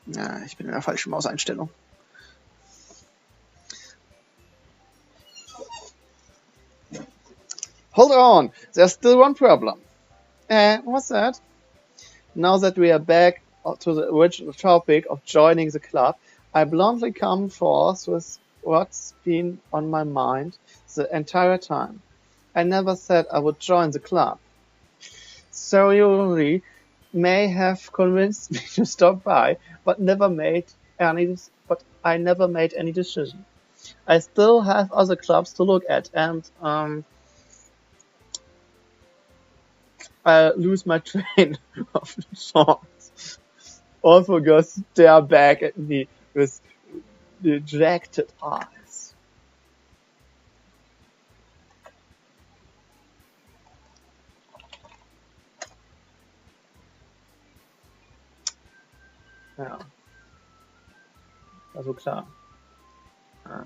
Ja, ich bin in der falschen Mauseinstellung. Hold on, there's still one problem. What's that? Now that we are back to the original topic of joining the club, I bluntly come forth with what's been on my mind the entire time. I never said I would join the club. So you may have convinced me to stop by, but I never made any decision. I still have other clubs to look at, and I lose my train of thoughts. Also just stare back at me with dejected eyes. Ja. Also klar. Ja.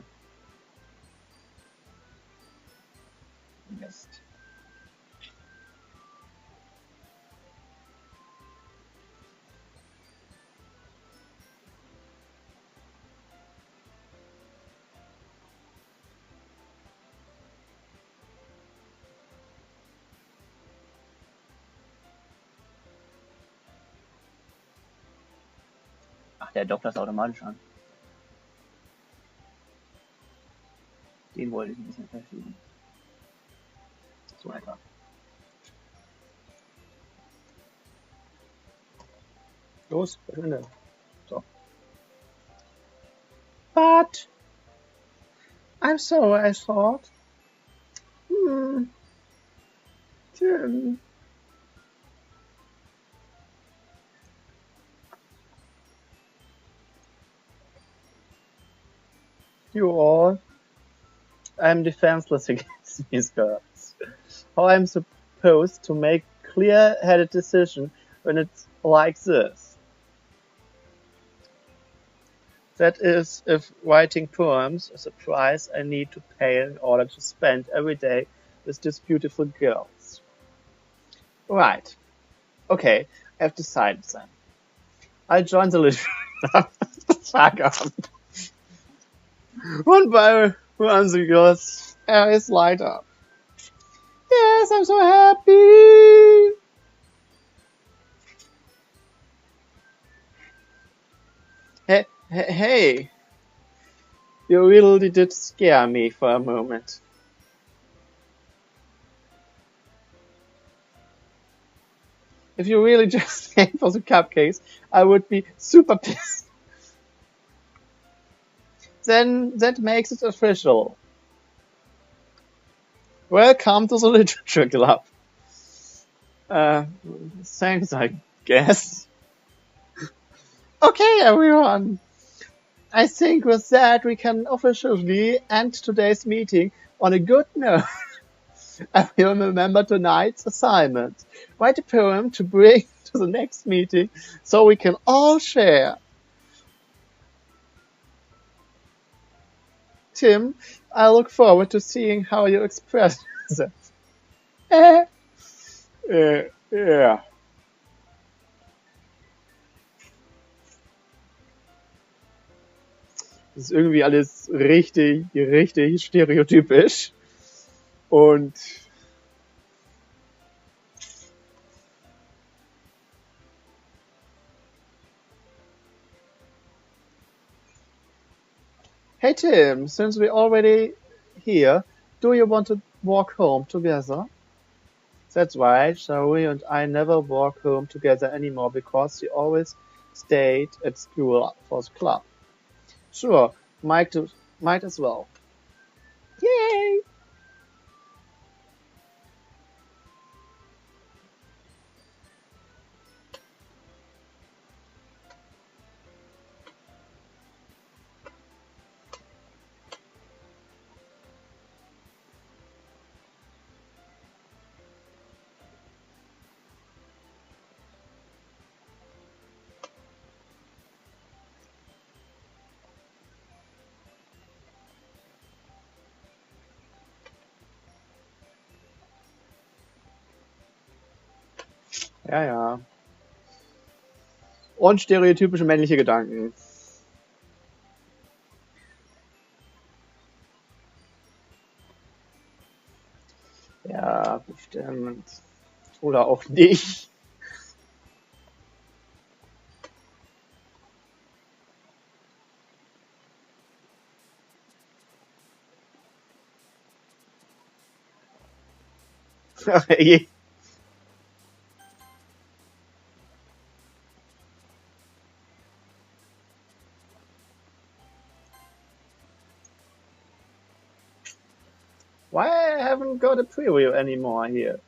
Mist. Ach, der dockt das automatisch an. Den wollte ich ein bisschen verschieben. So einfach. Los, verschwinde. So. But I'm sorry, I thought. Tim. you all. I'm defenseless against these girls. How I'm supposed to make clear-headed decision when it's like this? That is, if writing poems is a price I need to pay in order to spend every day with these beautiful girls. Right. Okay, I've decided then. I joined the literary club. Fuck off. One by one the girls' eyes light up. Yes, I'm so happy! Hey, you really did scare me for a moment. If you really just came for the cupcakes, I would be super pissed. Then that makes it official. Welcome to the Literature Club. Thanks, I guess. Okay, everyone. I think with that we can officially end today's meeting on a good note. I will remember tonight's assignment. Write a poem to bring to the next meeting so we can all share. Tim, I look forward to seeing how you express that. Yeah. Das ist irgendwie alles richtig stereotypisch. Und hey Tim, since we're already here, do you want to walk home together? That's right, Shari and I never walk home together anymore because we always stayed at school for the club. Sure, might as well. Yay! Ja. Und stereotypische männliche Gedanken. Ja, bestimmt. Oder auch nicht. Hey. Why I haven't got a preview anymore here?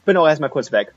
Bin auch erstmal kurz weg.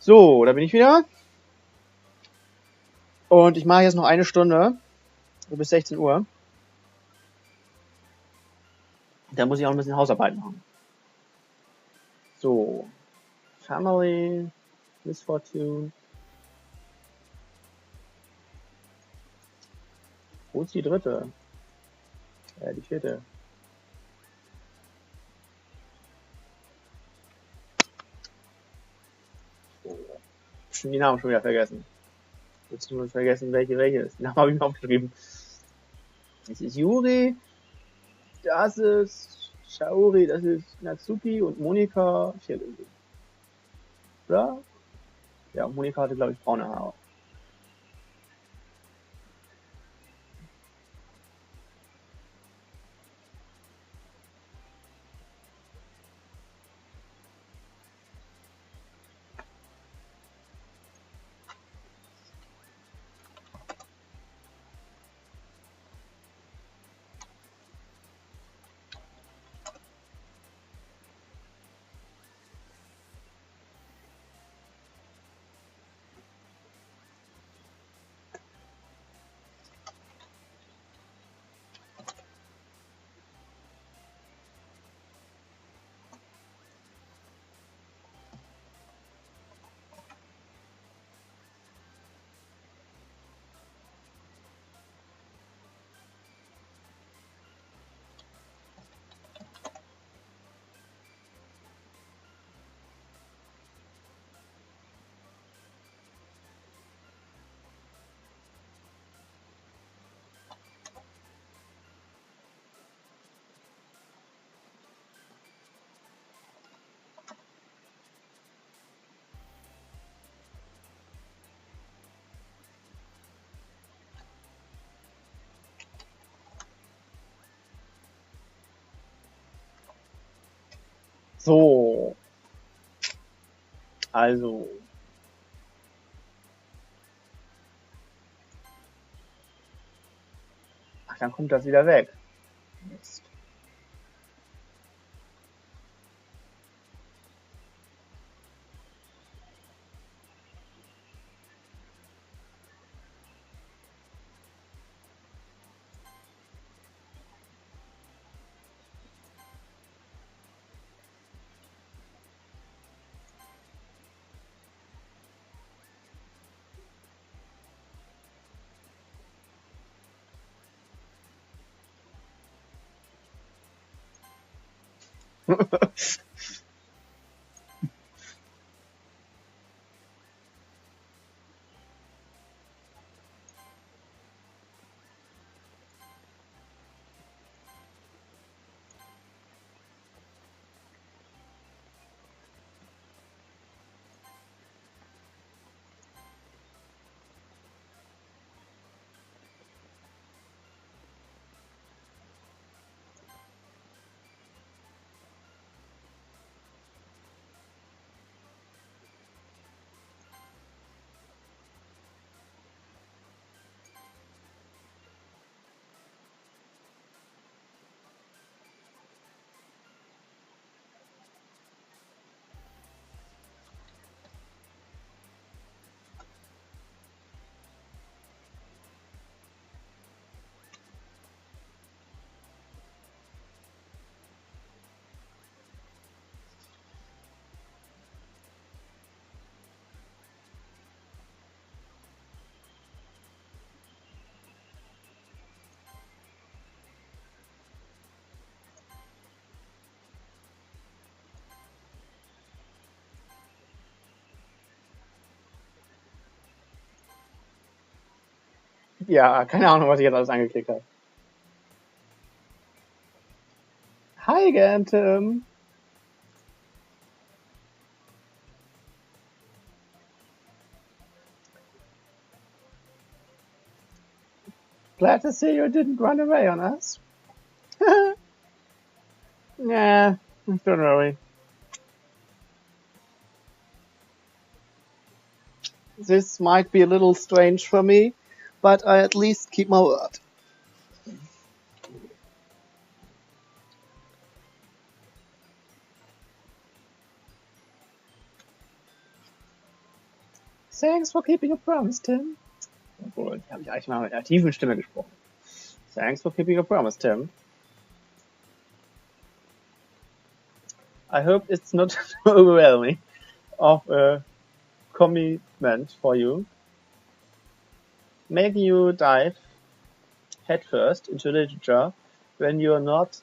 So, da bin ich wieder. Und ich mache jetzt noch eine Stunde. So bis 16 Uhr. Da muss ich auch ein bisschen Hausarbeit machen. So. Family. Misfortune. Wo ist die dritte? Die vierte. Bestimmt die Namen schon wieder vergessen. Jetzt nur vergessen, welche ist. Den Namen habe ich mir aufgeschrieben. Das ist Yuri. Das ist Shaori. Das ist Natsuki und Monika. Oder? Ja, Monika hatte, glaube ich, braune Haare. So. Also. Ach, dann kommt das wieder weg. Mist. Ja, keine Ahnung, was ich jetzt alles angeklickt habe. Hi again, Tim. Glad to see you didn't run away on us. Nah, don't worry. This might be a little strange for me, but I at least keep my word. Thanks for keeping your promise, Tim. Obwohl, die habe ich eigentlich mal mit einer tiefen Stimme gesprochen. Thanks for keeping your promise, Tim. I hope it's not overwhelming of a commitment for you. Maybe you dive headfirst into literature when you're not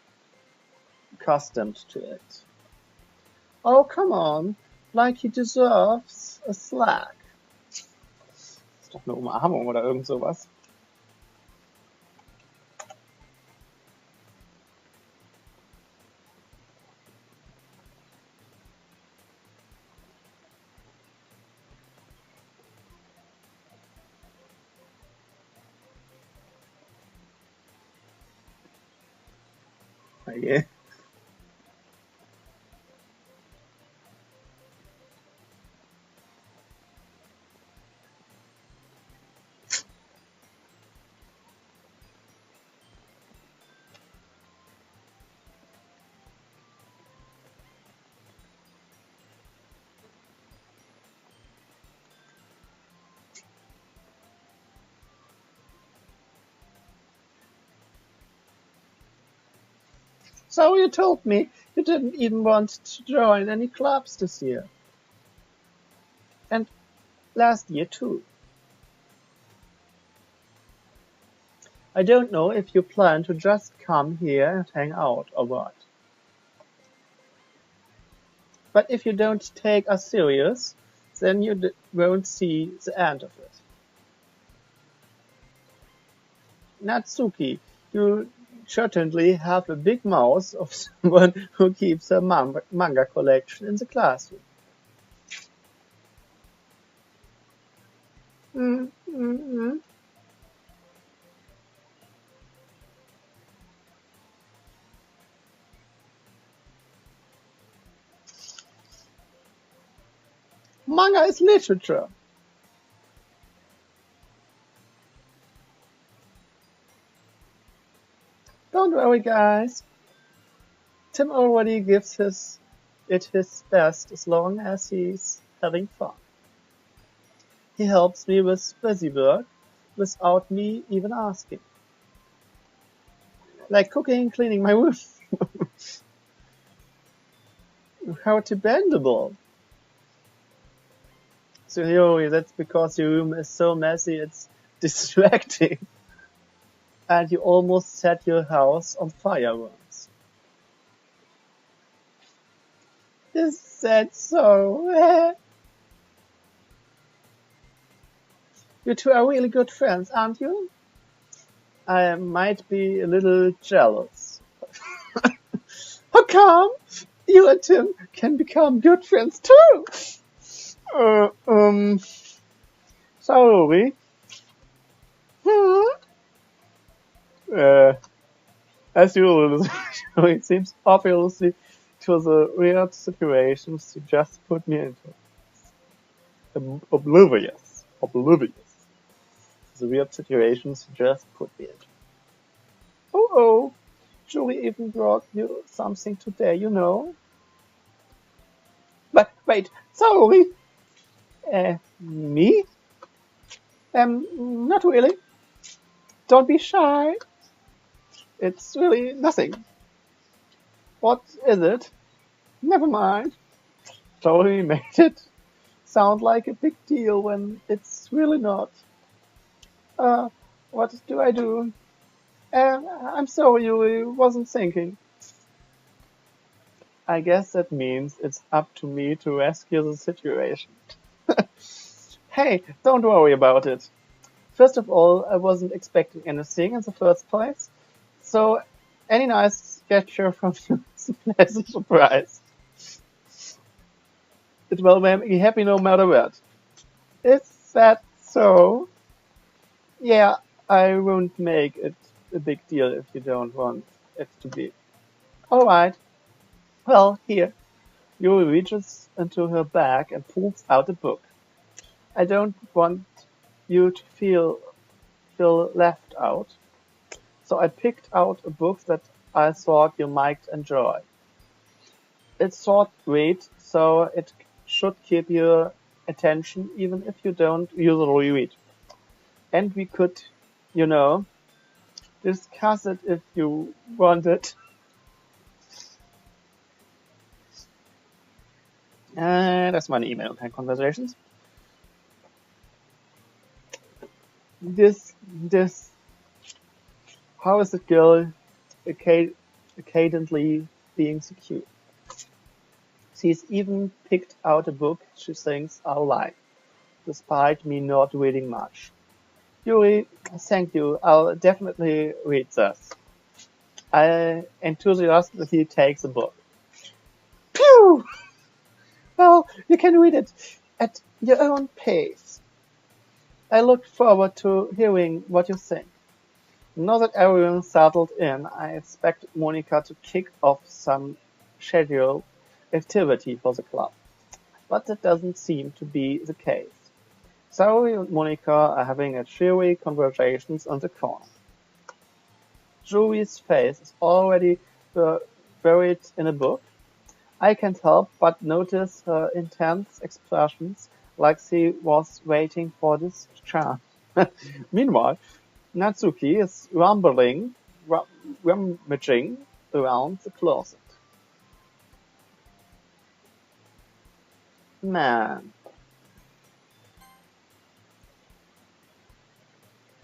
accustomed to it. Oh, come on, like he deserves a slack. Ist doch eine Umarmung oder irgend sowas. Okay. So you told me you didn't even want to join any clubs this year. And last year too. I don't know if you plan to just come here and hang out or what. But if you don't take us serious, then you won't see the end of it. Natsuki, you certainly have a big mouth of someone who keeps a manga collection in the classroom. Manga is literature. Don't worry, guys. Tim already gives it his best as long as he's having fun. He helps me with busy work without me even asking. Like cooking, cleaning my room. How dependable. Seriously, that's because your room is so messy it's distracting. And you almost set your house on fire once. Is that so? You two are really good friends, aren't you? I might be a little jealous. How come? You and Tim can become good friends too. Sorry. As usual, it seems obviously it was a weird situation you just put me into. Oblivious. The weird situations you just put me into. Oh, Julie even brought you something today, you know. But wait, sorry. Me? Not really. Don't be shy. It's really nothing. What is it? Never mind. Joey made it sound like a big deal when it's really not. What do I do? I'm sorry, Yuri, wasn't thinking. I guess that means it's up to me to rescue the situation. Hey, don't worry about it. First of all, I wasn't expecting anything in the first place, so any nice gesture from you is a pleasant surprise. It will make me happy no matter what. Is that so? Yeah, I won't make it a big deal if you don't want it to be. Alright. Well, here. Yuri reaches into her bag and pulls out a book. I don't want you to feel left out, so I picked out a book that I thought you might enjoy. It's short read, so it should keep you attention even if you don't usually read. And we could, you know, discuss it if you wanted. That's my email and conversations. This, how is the girl occasionally being so cute? She's even picked out a book she thinks I'll like, despite me not reading much. Yuri, thank you. I'll definitely read this. I enthusiastically take the book. Phew! Well, you can read it at your own pace. I look forward to hearing what you think. Now that everyone's settled in, I expect Monica to kick off some scheduled activity for the club. But that doesn't seem to be the case. Zoe and Monica are having a cheery conversations on the corner. Joey's face is already buried in a book. I can't help but notice her intense expressions, like she was waiting for this chance. Meanwhile, Natsuki is rummaging around the closet. Man,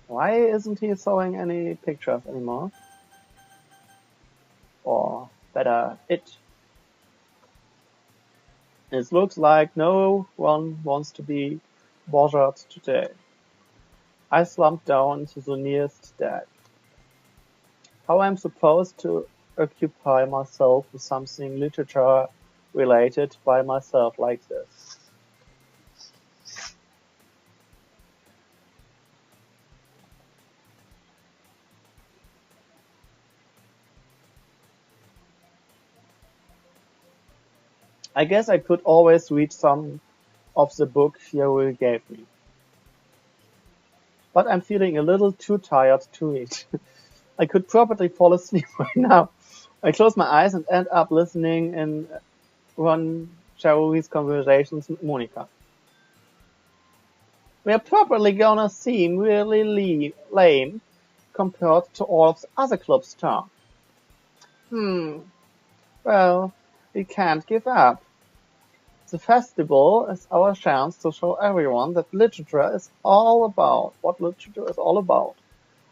why isn't he showing any pictures anymore? Or better, it. It looks like no one wants to be bothered today. I slumped down to the nearest desk. How I'm supposed to occupy myself with something literature related by myself like this? I guess I could always read some of the book Yuri gave me. But I'm feeling a little too tired to read. I could probably fall asleep right now. I close my eyes and end up listening in one Yuri's conversations with Monica. We're probably gonna seem really lame compared to all of the other club's talk. Well, we can't give up. The festival is our chance to show everyone that literature is all about what literature is all about.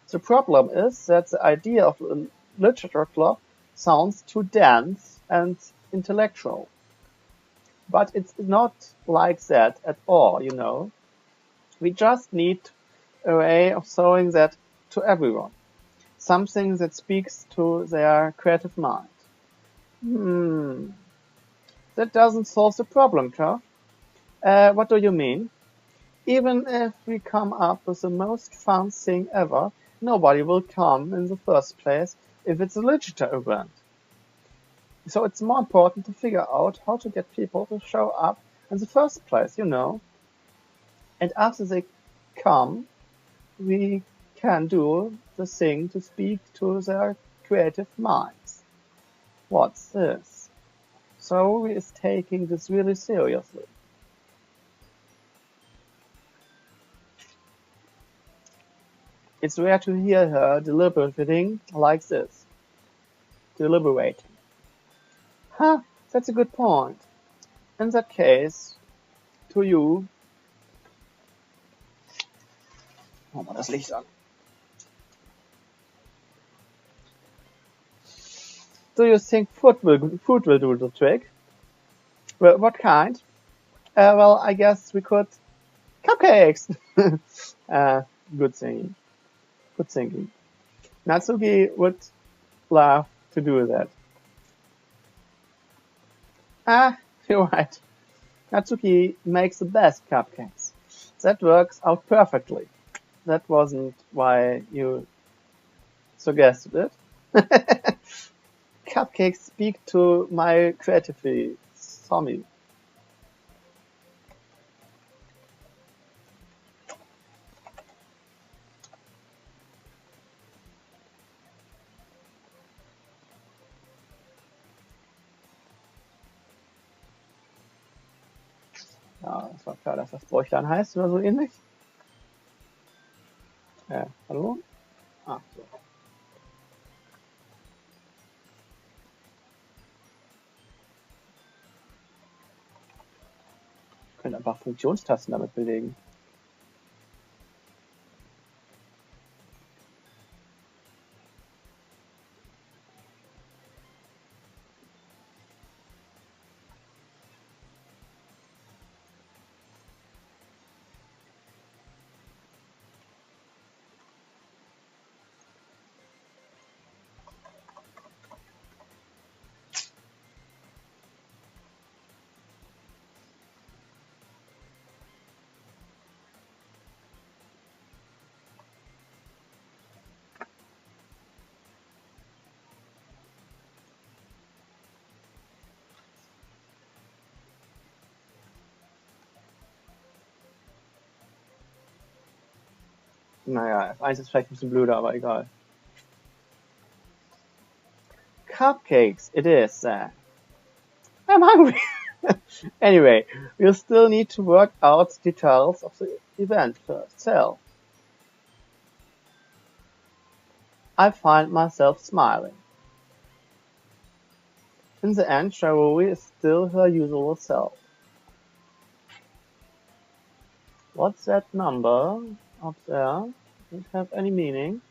The problem is that the idea of a literature club sounds too dense and intellectual. But it's not like that at all, you know. We just need a way of showing that to everyone. Something that speaks to their creative mind. That doesn't solve the problem, Chuck. What do you mean? Even if we come up with the most fun thing ever, nobody will come in the first place if it's a literature event. So it's more important to figure out how to get people to show up in the first place, you know. And after they come, we can do the thing to speak to their creative minds. What's this? So is taking this really seriously. It's rare to hear her deliberating like this. Deliberating. Huh, that's a good point. In that case, to you. Machen wir das Licht an. Do you think food will do the trick? Well, what kind? Well, I guess we could. Cupcakes! Good thinking. Good thinking. Natsuki would love to do that. You're right. Natsuki makes the best cupcakes. That works out perfectly. That wasn't why you suggested it. Cupcakes speak to my creativity. Sorry. Ja, war klar, dass das Bräuchlein heißt oder so ähnlich. Hallo? Ah, so. Ich könnte einfach Funktionstasten damit belegen. Naja, F1 ist vielleicht ein bisschen blöder, aber egal. Cupcakes, it is then. I'm hungry. Anyway, we'll still need to work out the details of the event first. So, I find myself smiling. In the end, Charuri is still her usual self. What's that number up there? Does it have any meaning?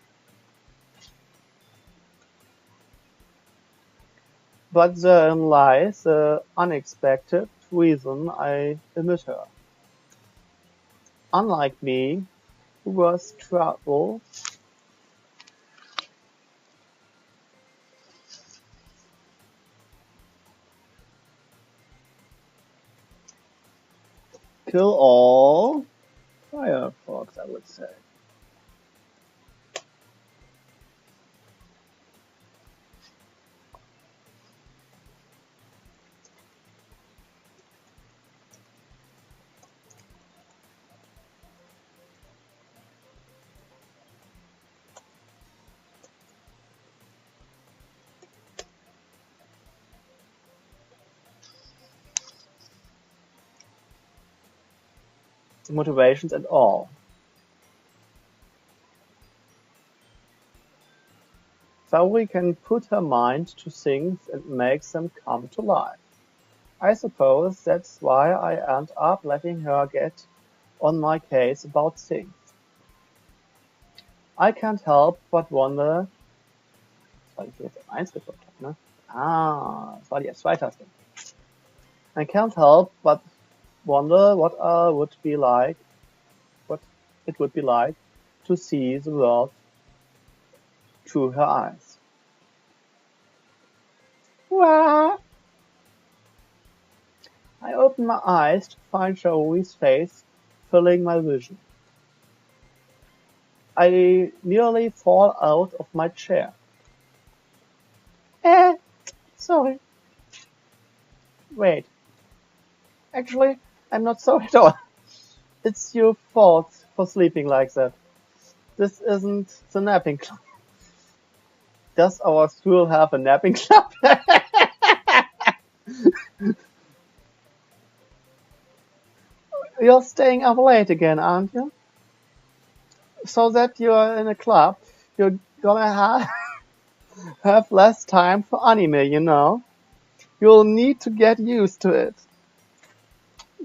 But therein lies the unexpected reason I omit her. Unlike me, who was trouble, kill all Firefox, I would say. Motivations and all. Saori can put her mind to things and make them come to life. I suppose that's why I end up letting her get on my case about things. I can't help but wonder. Das war die F1 gedrückt habe, ne? Ah, das war die F2-Taste. I can't help but wonder what it would be like to see the world through her eyes. Wah! I open my eyes to find Shaori's face filling my vision. I nearly fall out of my chair. Sorry. Wait. Actually, I'm not sorry at all. It's your fault for sleeping like that. This isn't the napping club. Does our school have a napping club? You're staying up late again, aren't you? So that you're in a club, you're gonna have less time for anime, you know? You'll need to get used to it.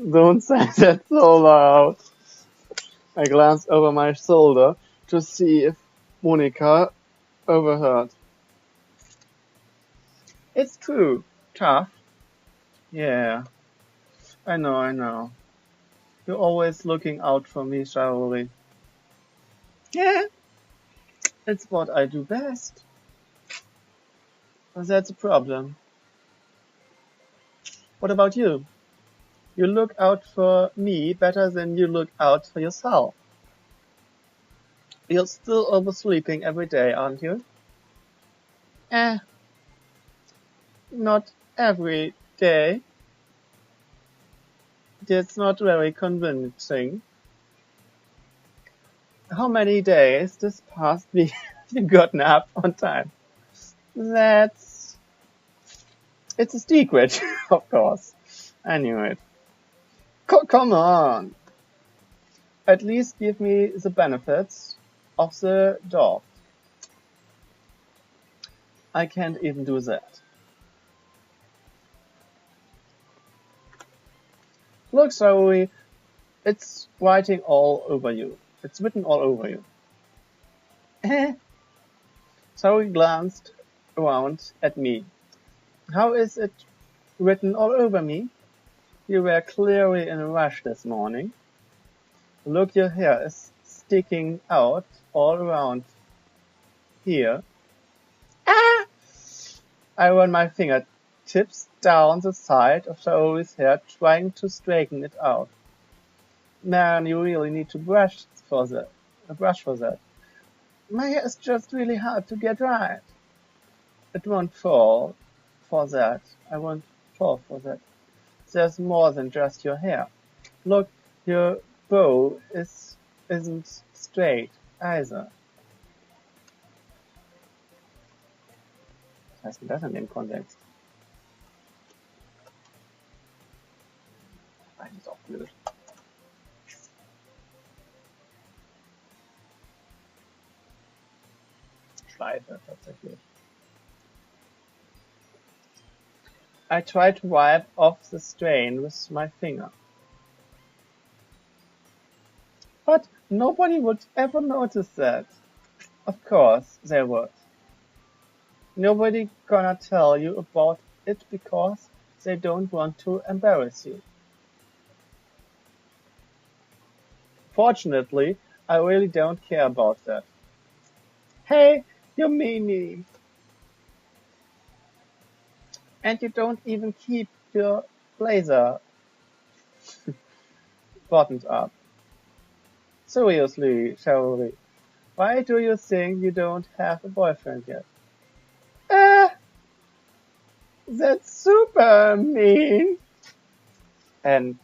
Don't say that so loud. I glanced over my shoulder to see if Monika overheard. It's true. Tough. Yeah. I know. You're always looking out for me, Shaori. Yeah. It's what I do best. But that's a problem. What about you? You look out for me better than you look out for yourself. You're still oversleeping every day, aren't you? Not every day. That's not very convincing. How many days this past week you got nap on time? It's a secret, of course. I knew it. Come on! At least give me the benefits of the doubt. I can't even do that. Look, Zoe, it's writing all over you. It's written all over you. Zoe glanced around at me. How is it written all over me? You were clearly in a rush this morning. Look, your hair is sticking out all around here. Ah! I run my fingertips down the side of Zoe's hair, trying to straighten it out. Man, you really need to brush for that. A brush for that. My hair is just really hard to get right. It won't fall for that. I won't fall for that. There's more than just your hair. Look, your bow isn't straight either. Was heißt denn das in dem Kontext? Das ist auch blöd. Schleife tatsächlich. I try to wipe off the stain with my finger. But nobody would ever notice that. Of course they would. Nobody gonna tell you about it because they don't want to embarrass you. Fortunately, I really don't care about that. Hey, you meanie! And you don't even keep your blazer buttoned up. Seriously, Shirley, why do you think you don't have a boyfriend yet? That's super mean! And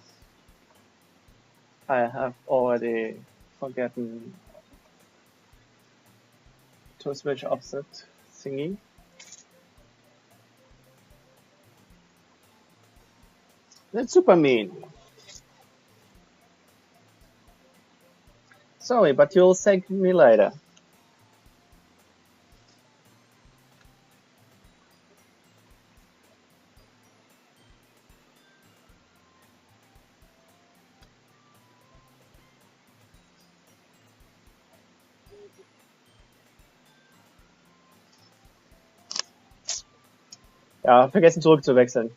I have already forgotten to switch off that thingy. That's super mean. Sorry, but you'll thank me later. Ja, vergessen zurückzuwechseln.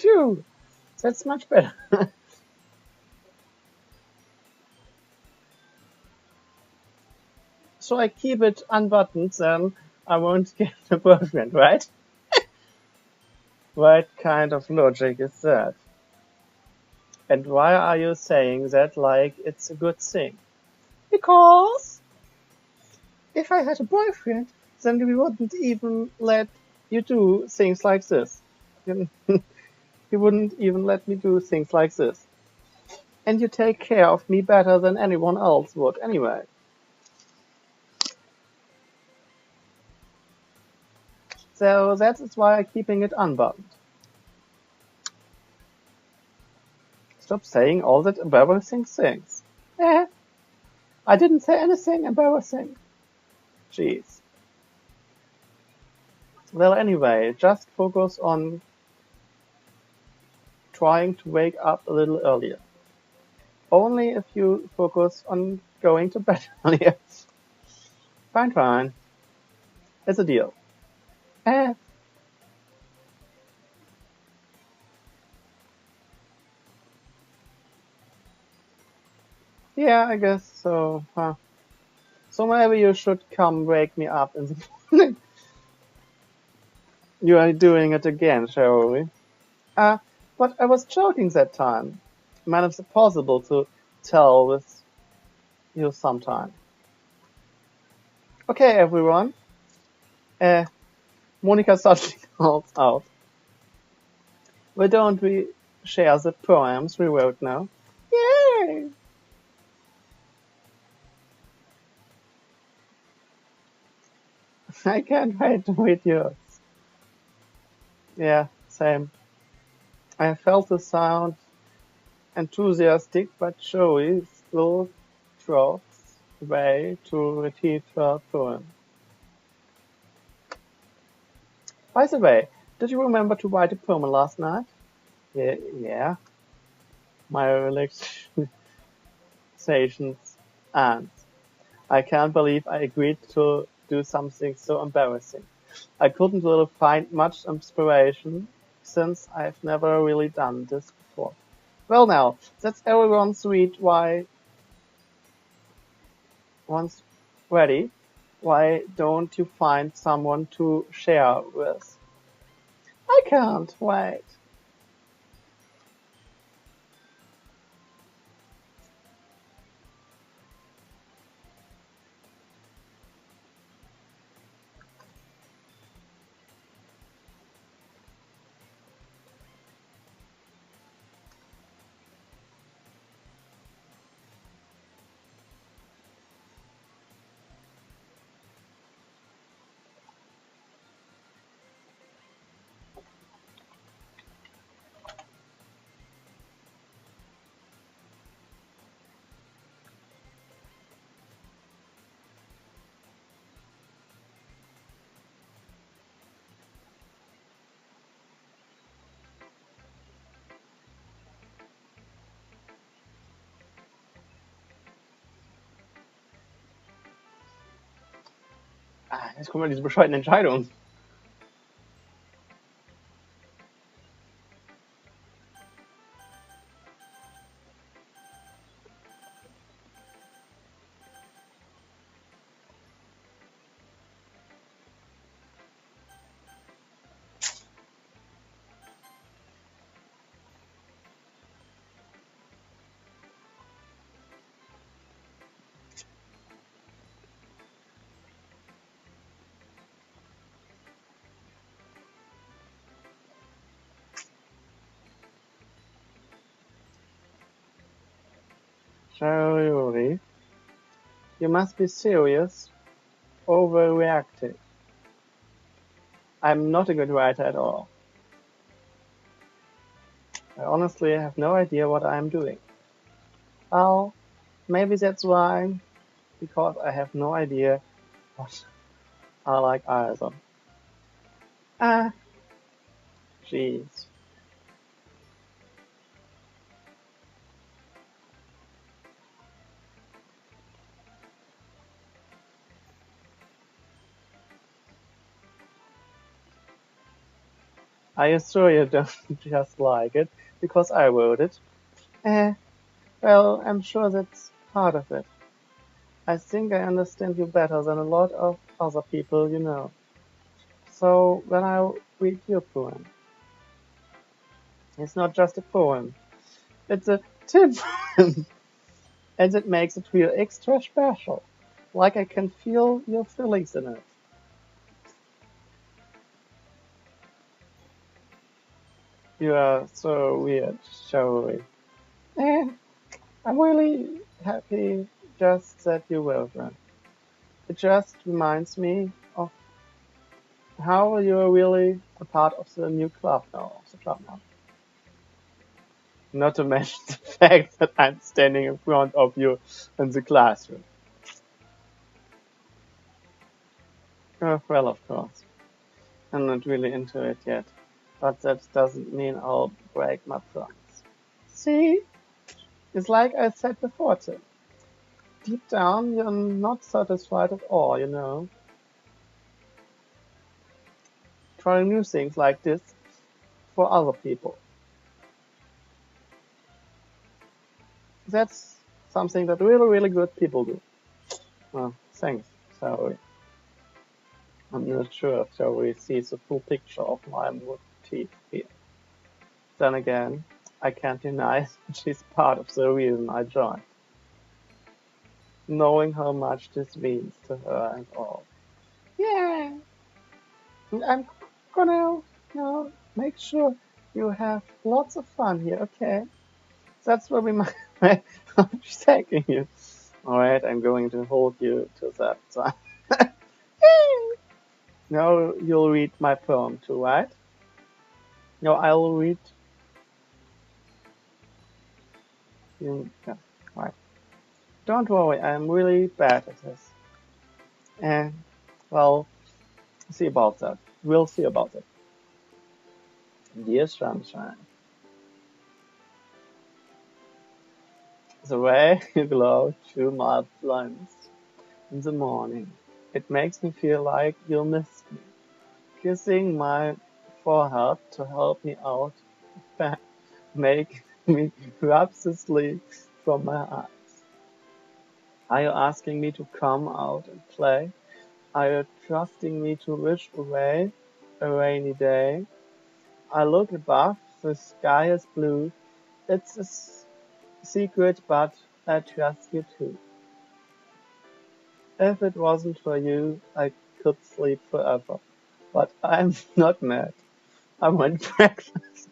Phew, that's much better. So I keep it unbuttoned, then I won't get a boyfriend, right? What kind of logic is that? And why are you saying that like it's a good thing? Because if I had a boyfriend, then we wouldn't even let you do things like this. He wouldn't even let me do things like this. And you take care of me better than anyone else would anyway. So that is why I'm keeping it unbuttoned. Stop saying all that embarrassing things. Eh, I didn't say anything embarrassing. Jeez. Well, anyway, just focus on trying to wake up a little earlier. Only if you focus on going to bed earlier. Fine, fine. It's a deal. Eh. Yeah, I guess so. Huh. So maybe you should come wake me up in the morning. You are doing it again, shall we? But I was joking that time. Man, it's impossible to tell with you sometime. Okay, everyone. Monica suddenly calls out. Why don't we share the poems we wrote now? Yay! I can't wait to read yours. Yeah, same. I felt the sound enthusiastic but showy slow strokes way to retrieve her poem. By the way, did you remember to write a poem last night? Yeah. My relaxations and I can't believe I agreed to do something so embarrassing. I couldn't really find much inspiration since I've never really done this before. Well now, that's everyone's read why once ready. Why don't you find someone to share with? I can't wait. Jetzt kommen wir diese bescheuerten Entscheidungen. Shayuri, you must be serious, overreacting. I'm not a good writer at all. I honestly have no idea what I'm doing. Well, maybe that's why, because I have no idea what I like either. Ah, jeez. Are you sure you don't just like it because I wrote it? Well, I'm sure that's part of it. I think I understand you better than a lot of other people you know. So when I read your poem, it's not just a poem, it's a tip poem, and it makes it feel extra special, like I can feel your feelings in it. You are so weird, Showy. I'm really happy just that you were there. It just reminds me of how you're really a part of the new club now, of the club now. Not to mention the fact that I'm standing in front of you in the classroom. Oh, well, of course. I'm not really into it yet, but that doesn't mean I'll break my promise. See? It's like I said before, Tim. Deep down, you're not satisfied at all, you know. Trying new things like this for other people. That's something that really, really good people do. Well, thanks, Saori. I'm not sure if Saori sees the full picture of my motif here. Then again, I can't deny she's part of the reason I joined. Knowing how much this means to her and all. Yeah, and I'm gonna, make sure you have lots of fun here, okay? That's where we might be taking you. Alright, I'm going to hold you to that side. Now you'll read my poem too, right? No, I'll read. Yeah, right. Don't worry, I'm really bad at this. And, well, see about that. We'll see about it. Dear Sunshine, the way you glow through my blinds in the morning, it makes me feel like you'll miss me. Kissing my forehead to help me out, make me rub the sleep from my eyes. Are you asking me to come out and play? Are you trusting me to wish away a rainy day? I look above, the sky is blue. It's a secret, but I trust you too. If it wasn't for you, I could sleep forever. But I'm not mad. I want breakfast.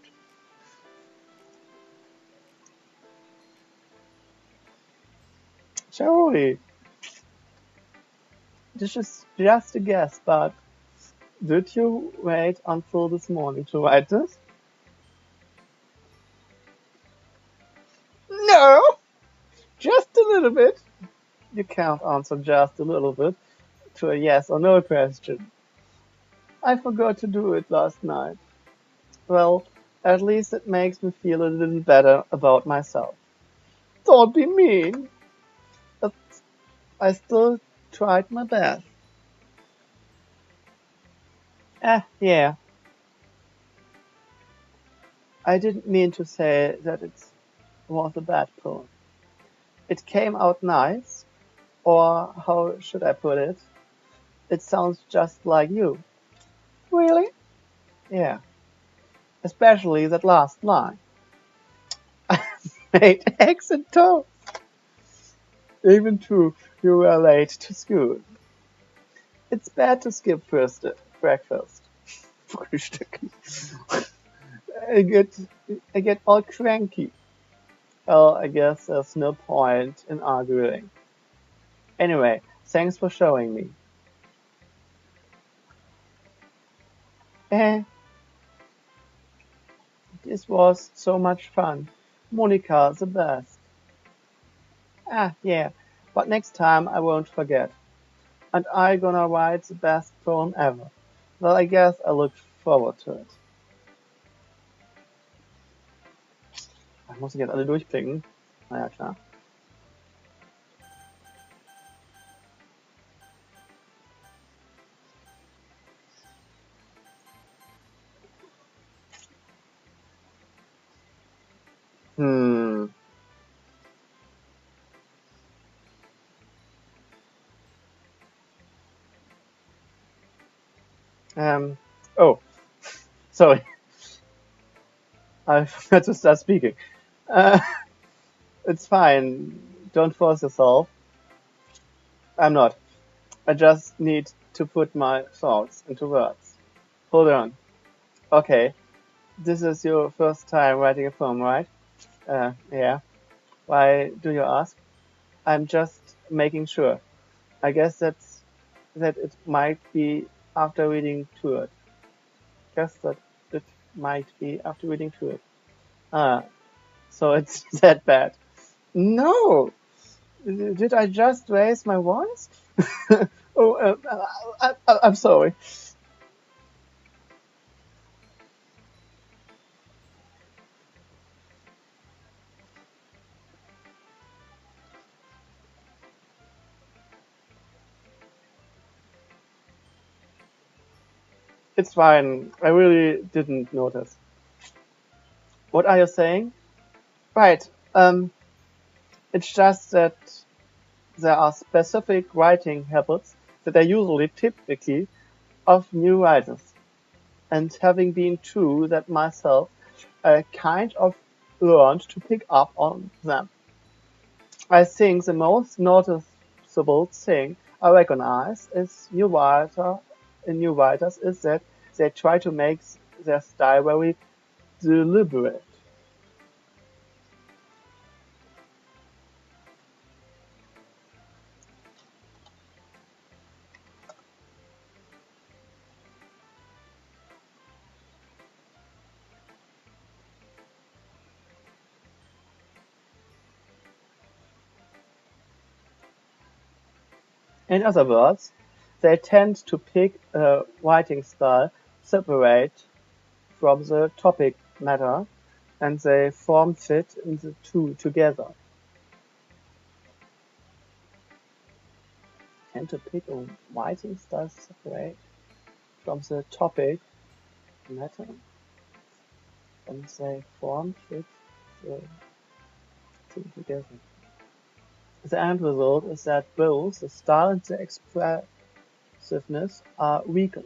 Joey, this is just a guess, but did you wait until this morning to write this? No, just a little bit. You can't answer just a little bit to a yes or no question. I forgot to do it last night. Well, at least it makes me feel a little better about myself. Don't be mean. But I still tried my best. Yeah. I didn't mean to say that it was a bad poem. It came out nice, or how should I put it? It sounds just like you. Really? Yeah. Especially that last line. I made eggs and toast. Even though you were late to school. It's bad to skip first breakfast. Frühstücken. I get I get all cranky. Well, I guess there's no point in arguing. Anyway, thanks for showing me. Eh, this was so much fun. Monica, the best. Yeah, but next time I won't forget. And I gonna write the best poem ever. Well, I guess I look forward to it. Muss ich jetzt alle durchklicken? Naja, klar. Hmm. Oh, sorry. I forgot to start speaking. Uh, it's fine. Don't force yourself. I'm not. I just need to put my thoughts into words. Hold on. Okay. This is your first time writing a poem, right? Yeah. Why do you ask? I'm just making sure. I guess that it might be after reading through it. Guess that it might be after reading through it. Ah, so it's that bad. No! Did I just raise my voice? Oh, I'm sorry. It's fine. I really didn't notice. What are you saying? Right. It's just that there are specific writing habits that are usually typically of new writers. And having been through that myself, I kind of learned to pick up on them. I think the most noticeable thing I recognize in new writers is that they try to make their style very deliberate. In other words, they tend to pick a writing style separate from the topic matter, and they form fit in the two together. Tend to pick a writing style separate from the topic matter, and they form fit the two together. The end result is that both the style and the expressiveness are weakened.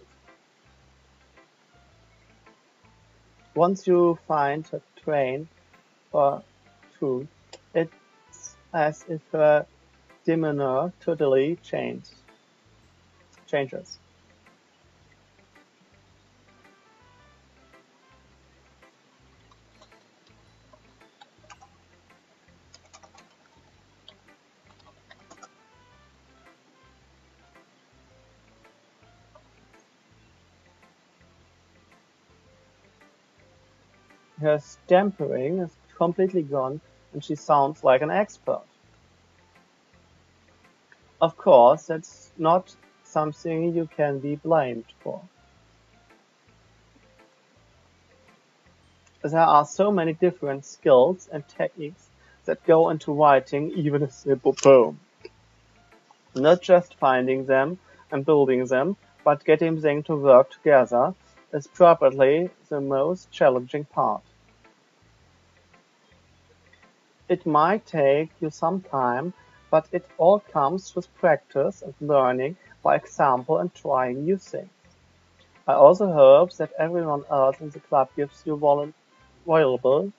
Once you find a train or two, it's as if her demeanor totally changes. Her stammering is completely gone and she sounds like an expert. Of course, that's not something you can be blamed for. There are so many different skills and techniques that go into writing even a simple poem. Not just finding them and building them, but getting them to work together is probably the most challenging part. It might take you some time, but it all comes with practice and learning by example and trying new things. I also hope that everyone else in the club gives you valuable,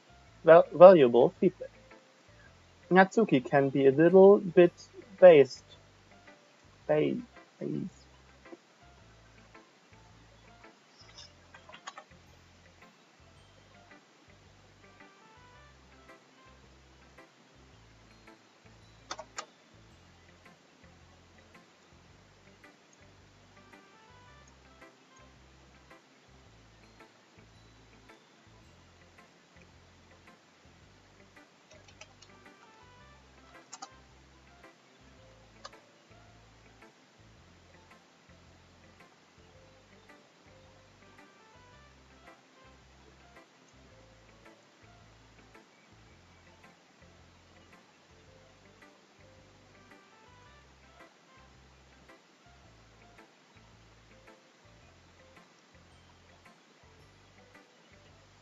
valuable feedback. Natsuki can be a little bit based, ba- based.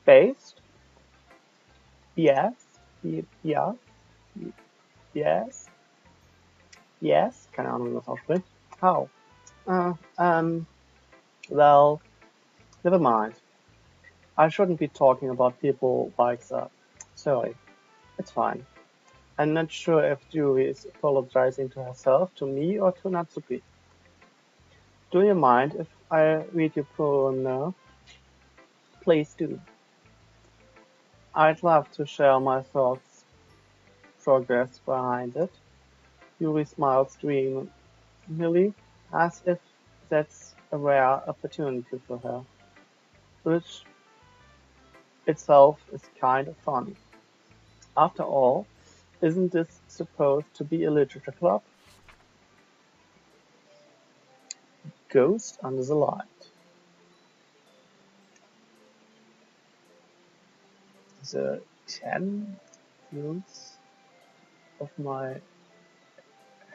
Based? Yes. Ja. Yes. Yes. Keine Ahnung, wie man das ausspricht. How? Well, never mind. I shouldn't be talking about people like that. Sorry. It's fine. I'm not sure if Julie is apologizing to herself, to me, or to Natsuki. Do you mind if I read your poem now? Please do. I'd love to share my thoughts, progress behind it. Yuri smiles dreamily, as if that's a rare opportunity for her, which itself is kind of funny. After all, isn't this supposed to be a literature club? Ghost under the light. The 10 fields of my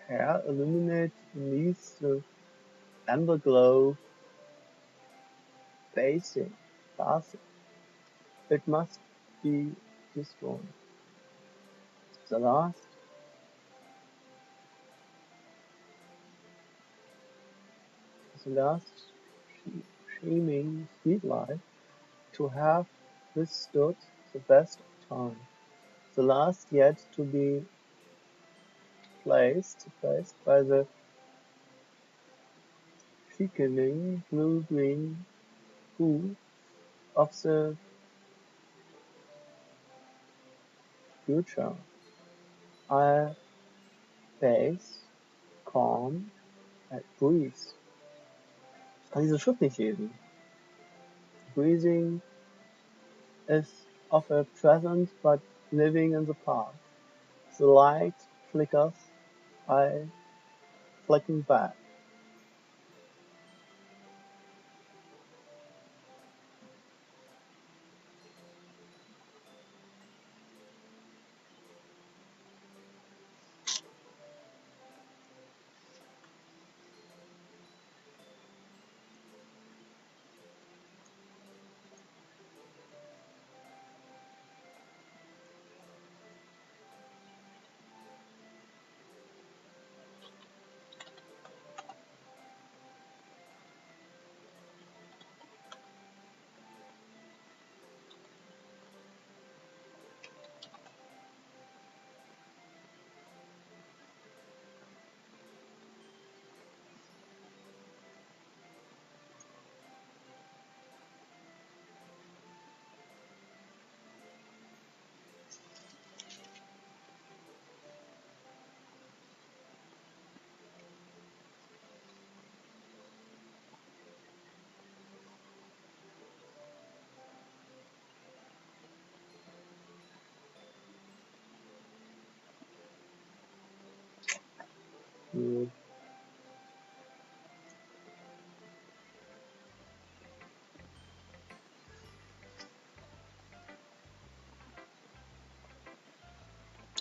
hair illuminate beneath the amber glow bathing. It must be this one. The last streaming sweet light to have withstood the best of time. The last yet to be placed by the thickening blue-green hue of the future. I face, calm, and breathe. Ich kann diese Schrift nicht lesen. Breathing is of a present but living in the past. The light flickers, I flicking back.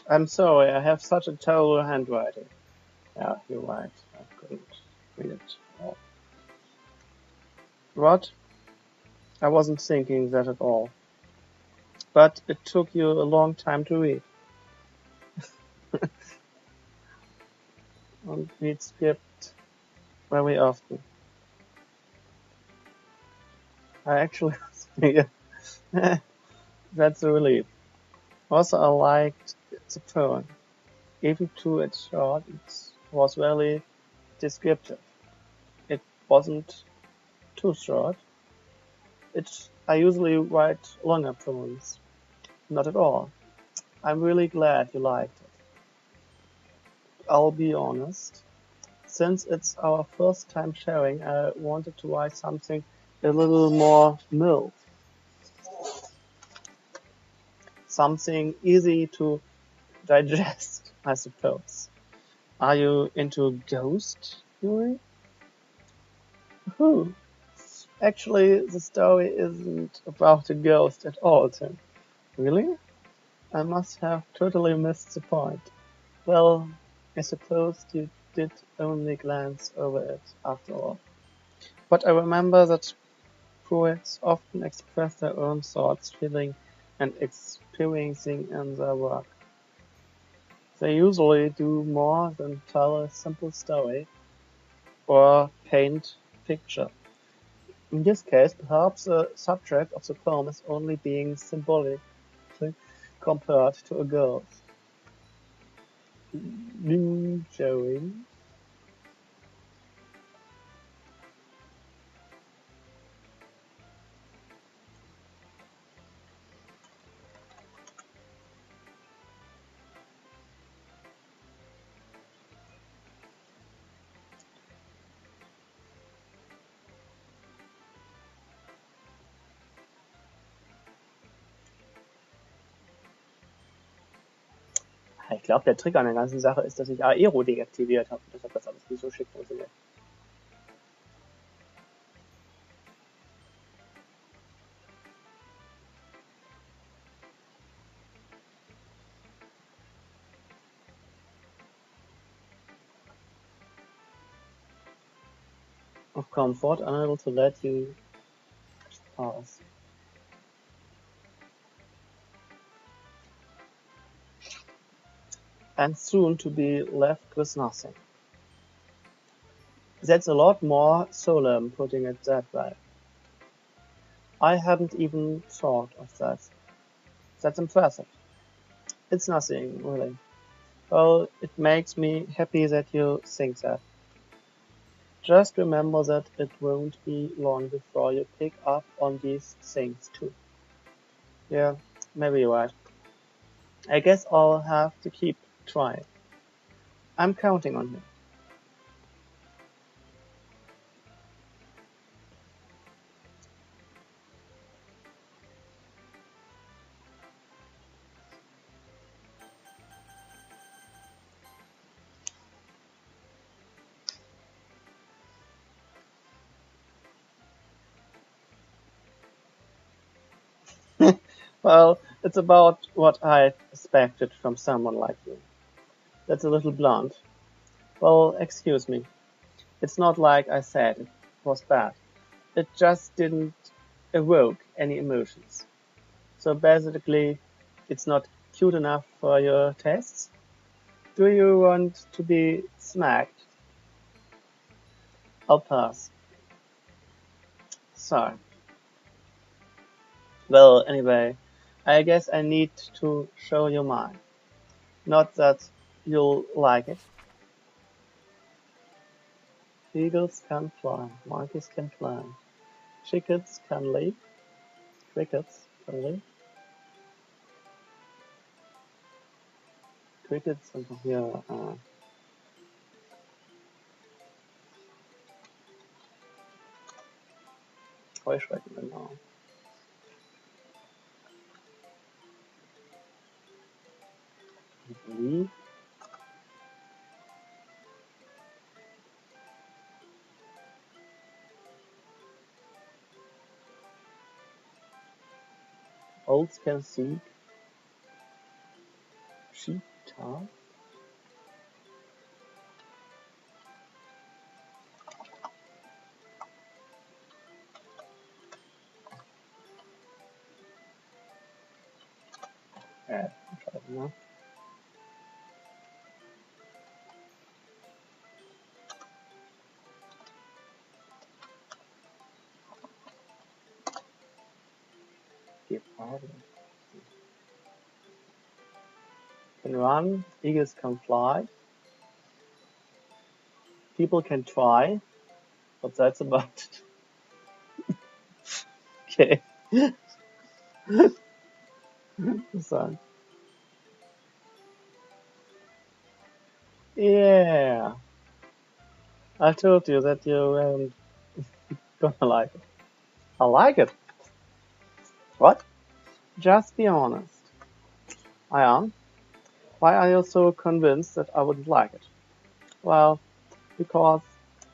I'm sorry, I have such a terrible handwriting. Yeah, you're right. I couldn't read it all. What? I wasn't thinking that at all. But it took you a long time to read. And we'd skipped very often. I actually, yeah, that's a relief. Also, I liked the poem. Even though it's short, it was very descriptive. It wasn't too short. I usually write longer poems. Not at all. I'm really glad you liked it. I'll be honest. Since it's our first time sharing, I wanted to write something a little more mild. Something easy to digest, I suppose. Are you into ghosts, Yuri? Who? Actually, the story isn't about a ghost at all, Tim. Really? I must have totally missed the point. Well, I suppose you did only glance over it after all. But I remember that poets often express their own thoughts, feeling and experiencing in their work. They usually do more than tell a simple story or paint a picture. In this case, perhaps the subject of the poem is only being symbolic compared to a girl's. Joey. Ich glaube, der Trick an der ganzen Sache ist, dass ich Aero deaktiviert habe. Deshalb das alles nicht so schick funktioniert. Of comfort, unable to let you pass. And soon to be left with nothing. That's a lot more solemn, putting it that way. I hadn't even thought of that. That's impressive. It's nothing, really. Well, it makes me happy that you think that. Just remember that it won't be long before you pick up on these things too. Yeah, maybe you're right. I guess I'll have to keep trying. I'm counting on you. Well, it's about what I expected from someone like you. That's a little blunt. Well, excuse me. It's not like I said it was bad. It just didn't evoke any emotions. So basically, it's not cute enough for your tastes? Do you want to be smacked? I'll pass. Sorry. Well, anyway, I guess I need to show you mine. Not that you'll like it. Eagles can fly, monkeys can climb, chickens can leap, crickets can leap. Crickets sind doch hier Heuschrecken, genau. Leap. Owls can seek. Cheetah. Scheiße, ne? Die Farbe. Can run, eagles can fly. People can try, but that's about it. Okay. So. Yeah. I told you that you weren't gonna like it. I like it. What? Just be honest. I am. Why are you so convinced that I wouldn't like it? Well, because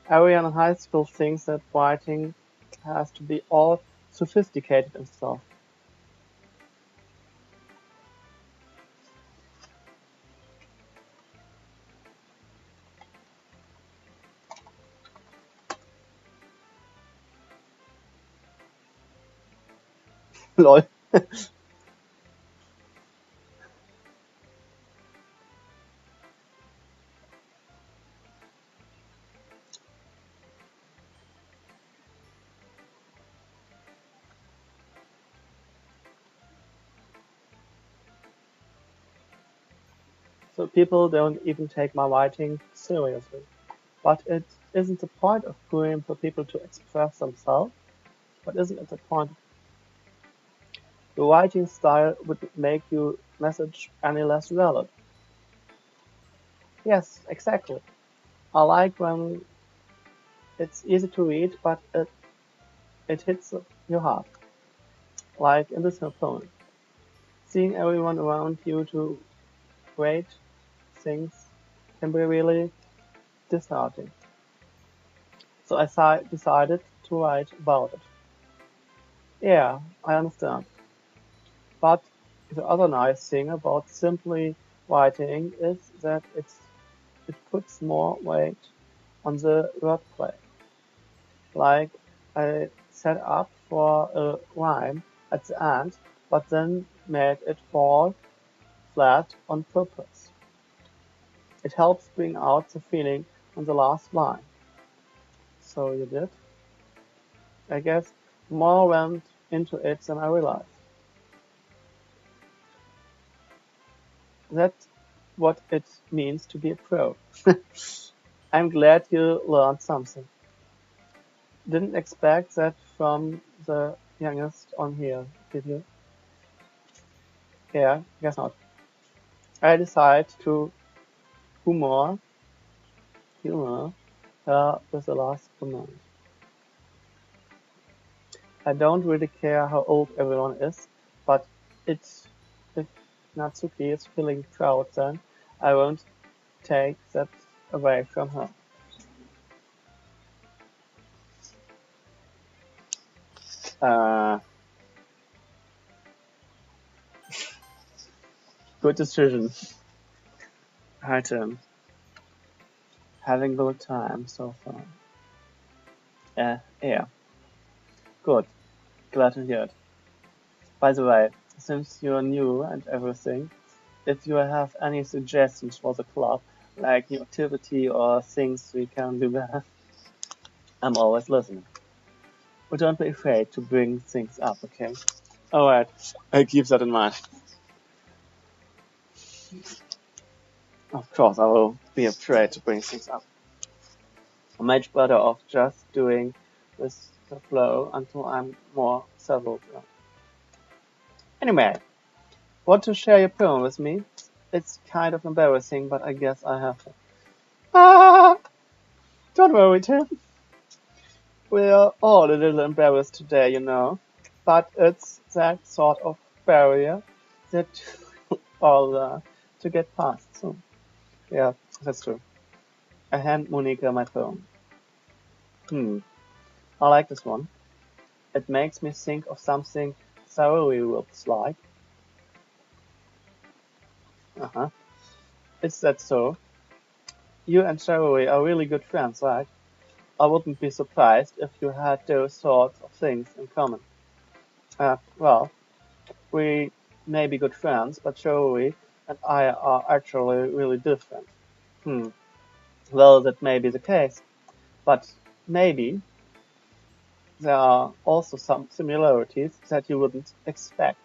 everyone in high school thinks that writing has to be all sophisticated and stuff. Lol. so people don't even take my writing seriously. But it isn't the point of poem for people to express themselves. But isn't it the point? Your writing style would make your message any less valid. Yes, exactly. I like when it's easy to read, but it hits your heart, like in this poem. Seeing everyone around you do great things can be really disheartening. So I decided to write about it. Yeah, I understand. But the other nice thing about simply writing is that it puts more weight on the wordplay. Like I set up for a rhyme at the end, but then made it fall flat on purpose. It helps bring out the feeling on the last line. So you did? I guess more went into it than I realized. That's what it means to be a pro. I'm glad you learned something. Didn't expect that from the youngest on here, did you? Yeah, guess not. I decided to humor her with the last command. I don't really care how old everyone is, but it's if Natsuki is feeling proud then I won't take that away from her. Uh, Good decision. Hi Tim. Having a good time so far. Yeah. Good. Glad to hear it. By the way, since you're new and everything, if you have any suggestions for the club, like new activity or things we can do better, I'm always listening. But don't be afraid to bring things up, okay? Alright, I'll keep that in mind. Of course, I will be afraid to bring things up. I'm much better off just doing with the flow until I'm more settled. Anyway, want to share your poem with me? It's kind of embarrassing, but I guess I have to. Ah! Don't worry, Tim. We're all a little embarrassed today, you know. But it's that sort of barrier that all to get past. So, yeah, that's true. I hand Monica my phone. I like this one. It makes me think of something Saori looks like. Uh-huh. Is that so? You and Saori are really good friends, right? I wouldn't be surprised if you had those sorts of things in common. Well, we may be good friends, but Saori and I are actually really different. Hmm. Well, that may be the case, but maybe there are also some similarities that you wouldn't expect.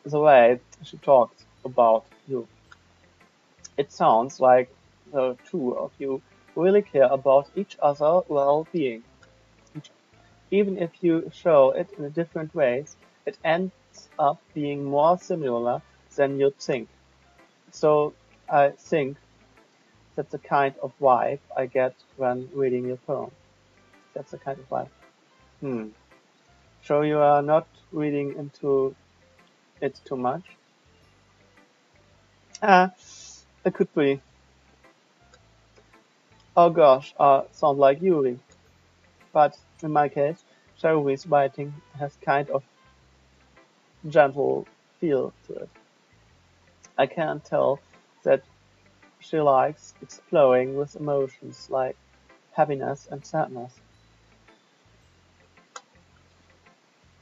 The way she talks about you. It sounds like the two of you really care about each other's well-being. Even if you show it in different ways, it ends up being more similar than you'd think. So I think that's the kind of vibe I get when reading your poem. That's the kind of vibe. Hmm. So you are not reading into it too much? Ah, it could be. Oh gosh, sound like Yuri. But in my case, Cherub's writing has kind of gentle feel to it. I can tell that she likes exploring with emotions like happiness and sadness.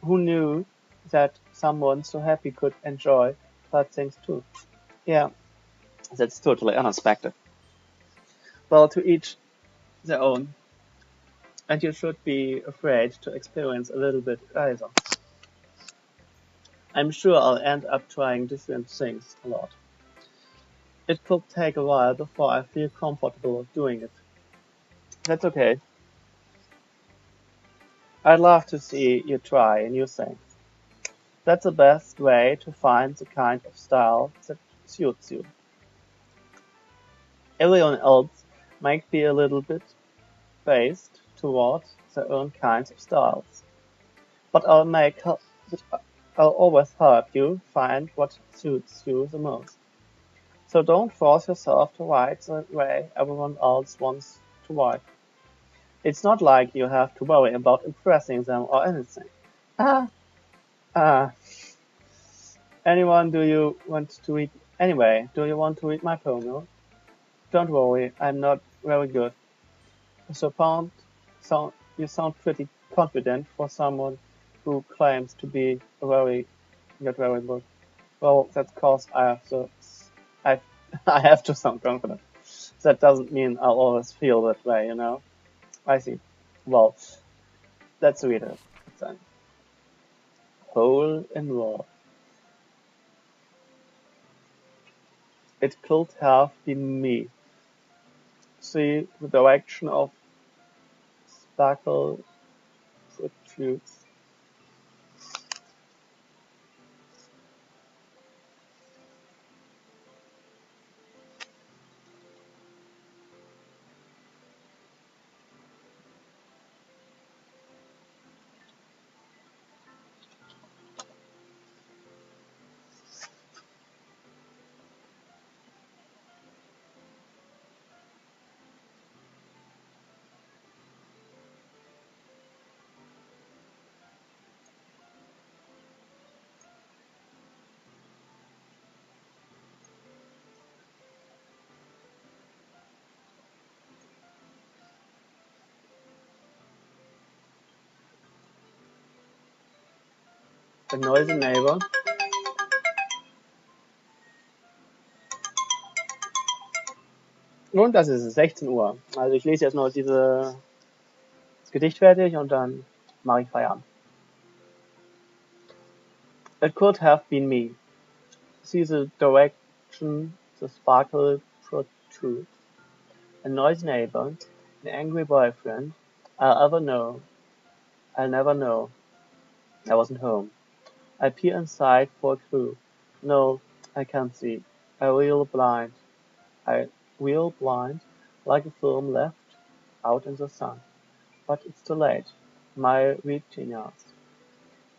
Who knew that someone so happy could enjoy bad things too? Yeah, that's totally unexpected. Well, to each their own, and you should be afraid to experience a little bit either. I'm sure I'll end up trying different things a lot. It could take a while before I feel comfortable doing it. That's okay. I'd love to see you try new things. That's the best way to find the kind of style that suits you. Everyone else might be a little bit based towards their own kinds of styles, but I'll always help you find what suits you the most. So don't force yourself to write the way everyone else wants to write. It's not like you have to worry about impressing them or anything. Ah, ah. Do you want to read my poem? No? Don't worry, I'm not very good. You sound pretty confident for someone who claims to be not very good. Well, that's cause I, I have to sound confident. That doesn't mean I'll always feel that way, you know? I see. Well, let's read it then. Hole in wall. It could have been me. See the direction of sparkle protrudes. A noisy neighbor. Und das ist 16 Uhr. Also ich lese jetzt noch das Gedicht fertig und dann mache ich Feierabend. It could have been me. See the direction the sparkle protrudes. A noisy neighbor, an angry boyfriend. I'll never know. I wasn't home. I peer inside for a clue. No, I can't see. I real blind. Like a film left out in the sun. But it's too late. My retinas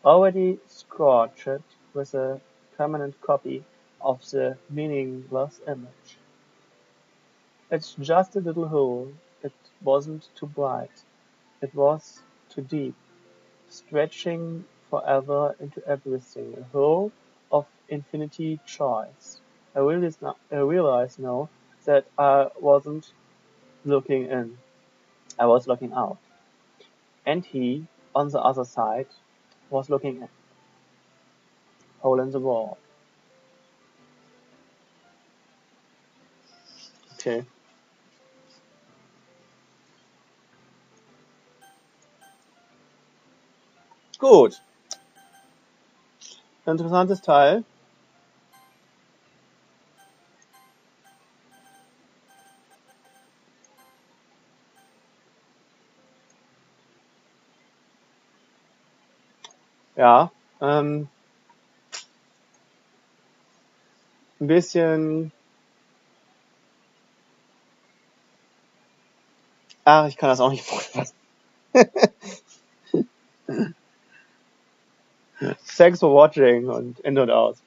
already scorched with a permanent copy of the meaningless image. It's just a little hole. It wasn't too bright. It was too deep, stretching forever into everything. A hole of infinity choice. I realize now that I wasn't looking in. I was looking out. And he, on the other side, was looking in. Hole in the wall. Okay. Gut. Interessantes Teil. Ja. Ein bisschen. Ach, ich kann das auch nicht vorfassen. Thanks for watching und in und aus.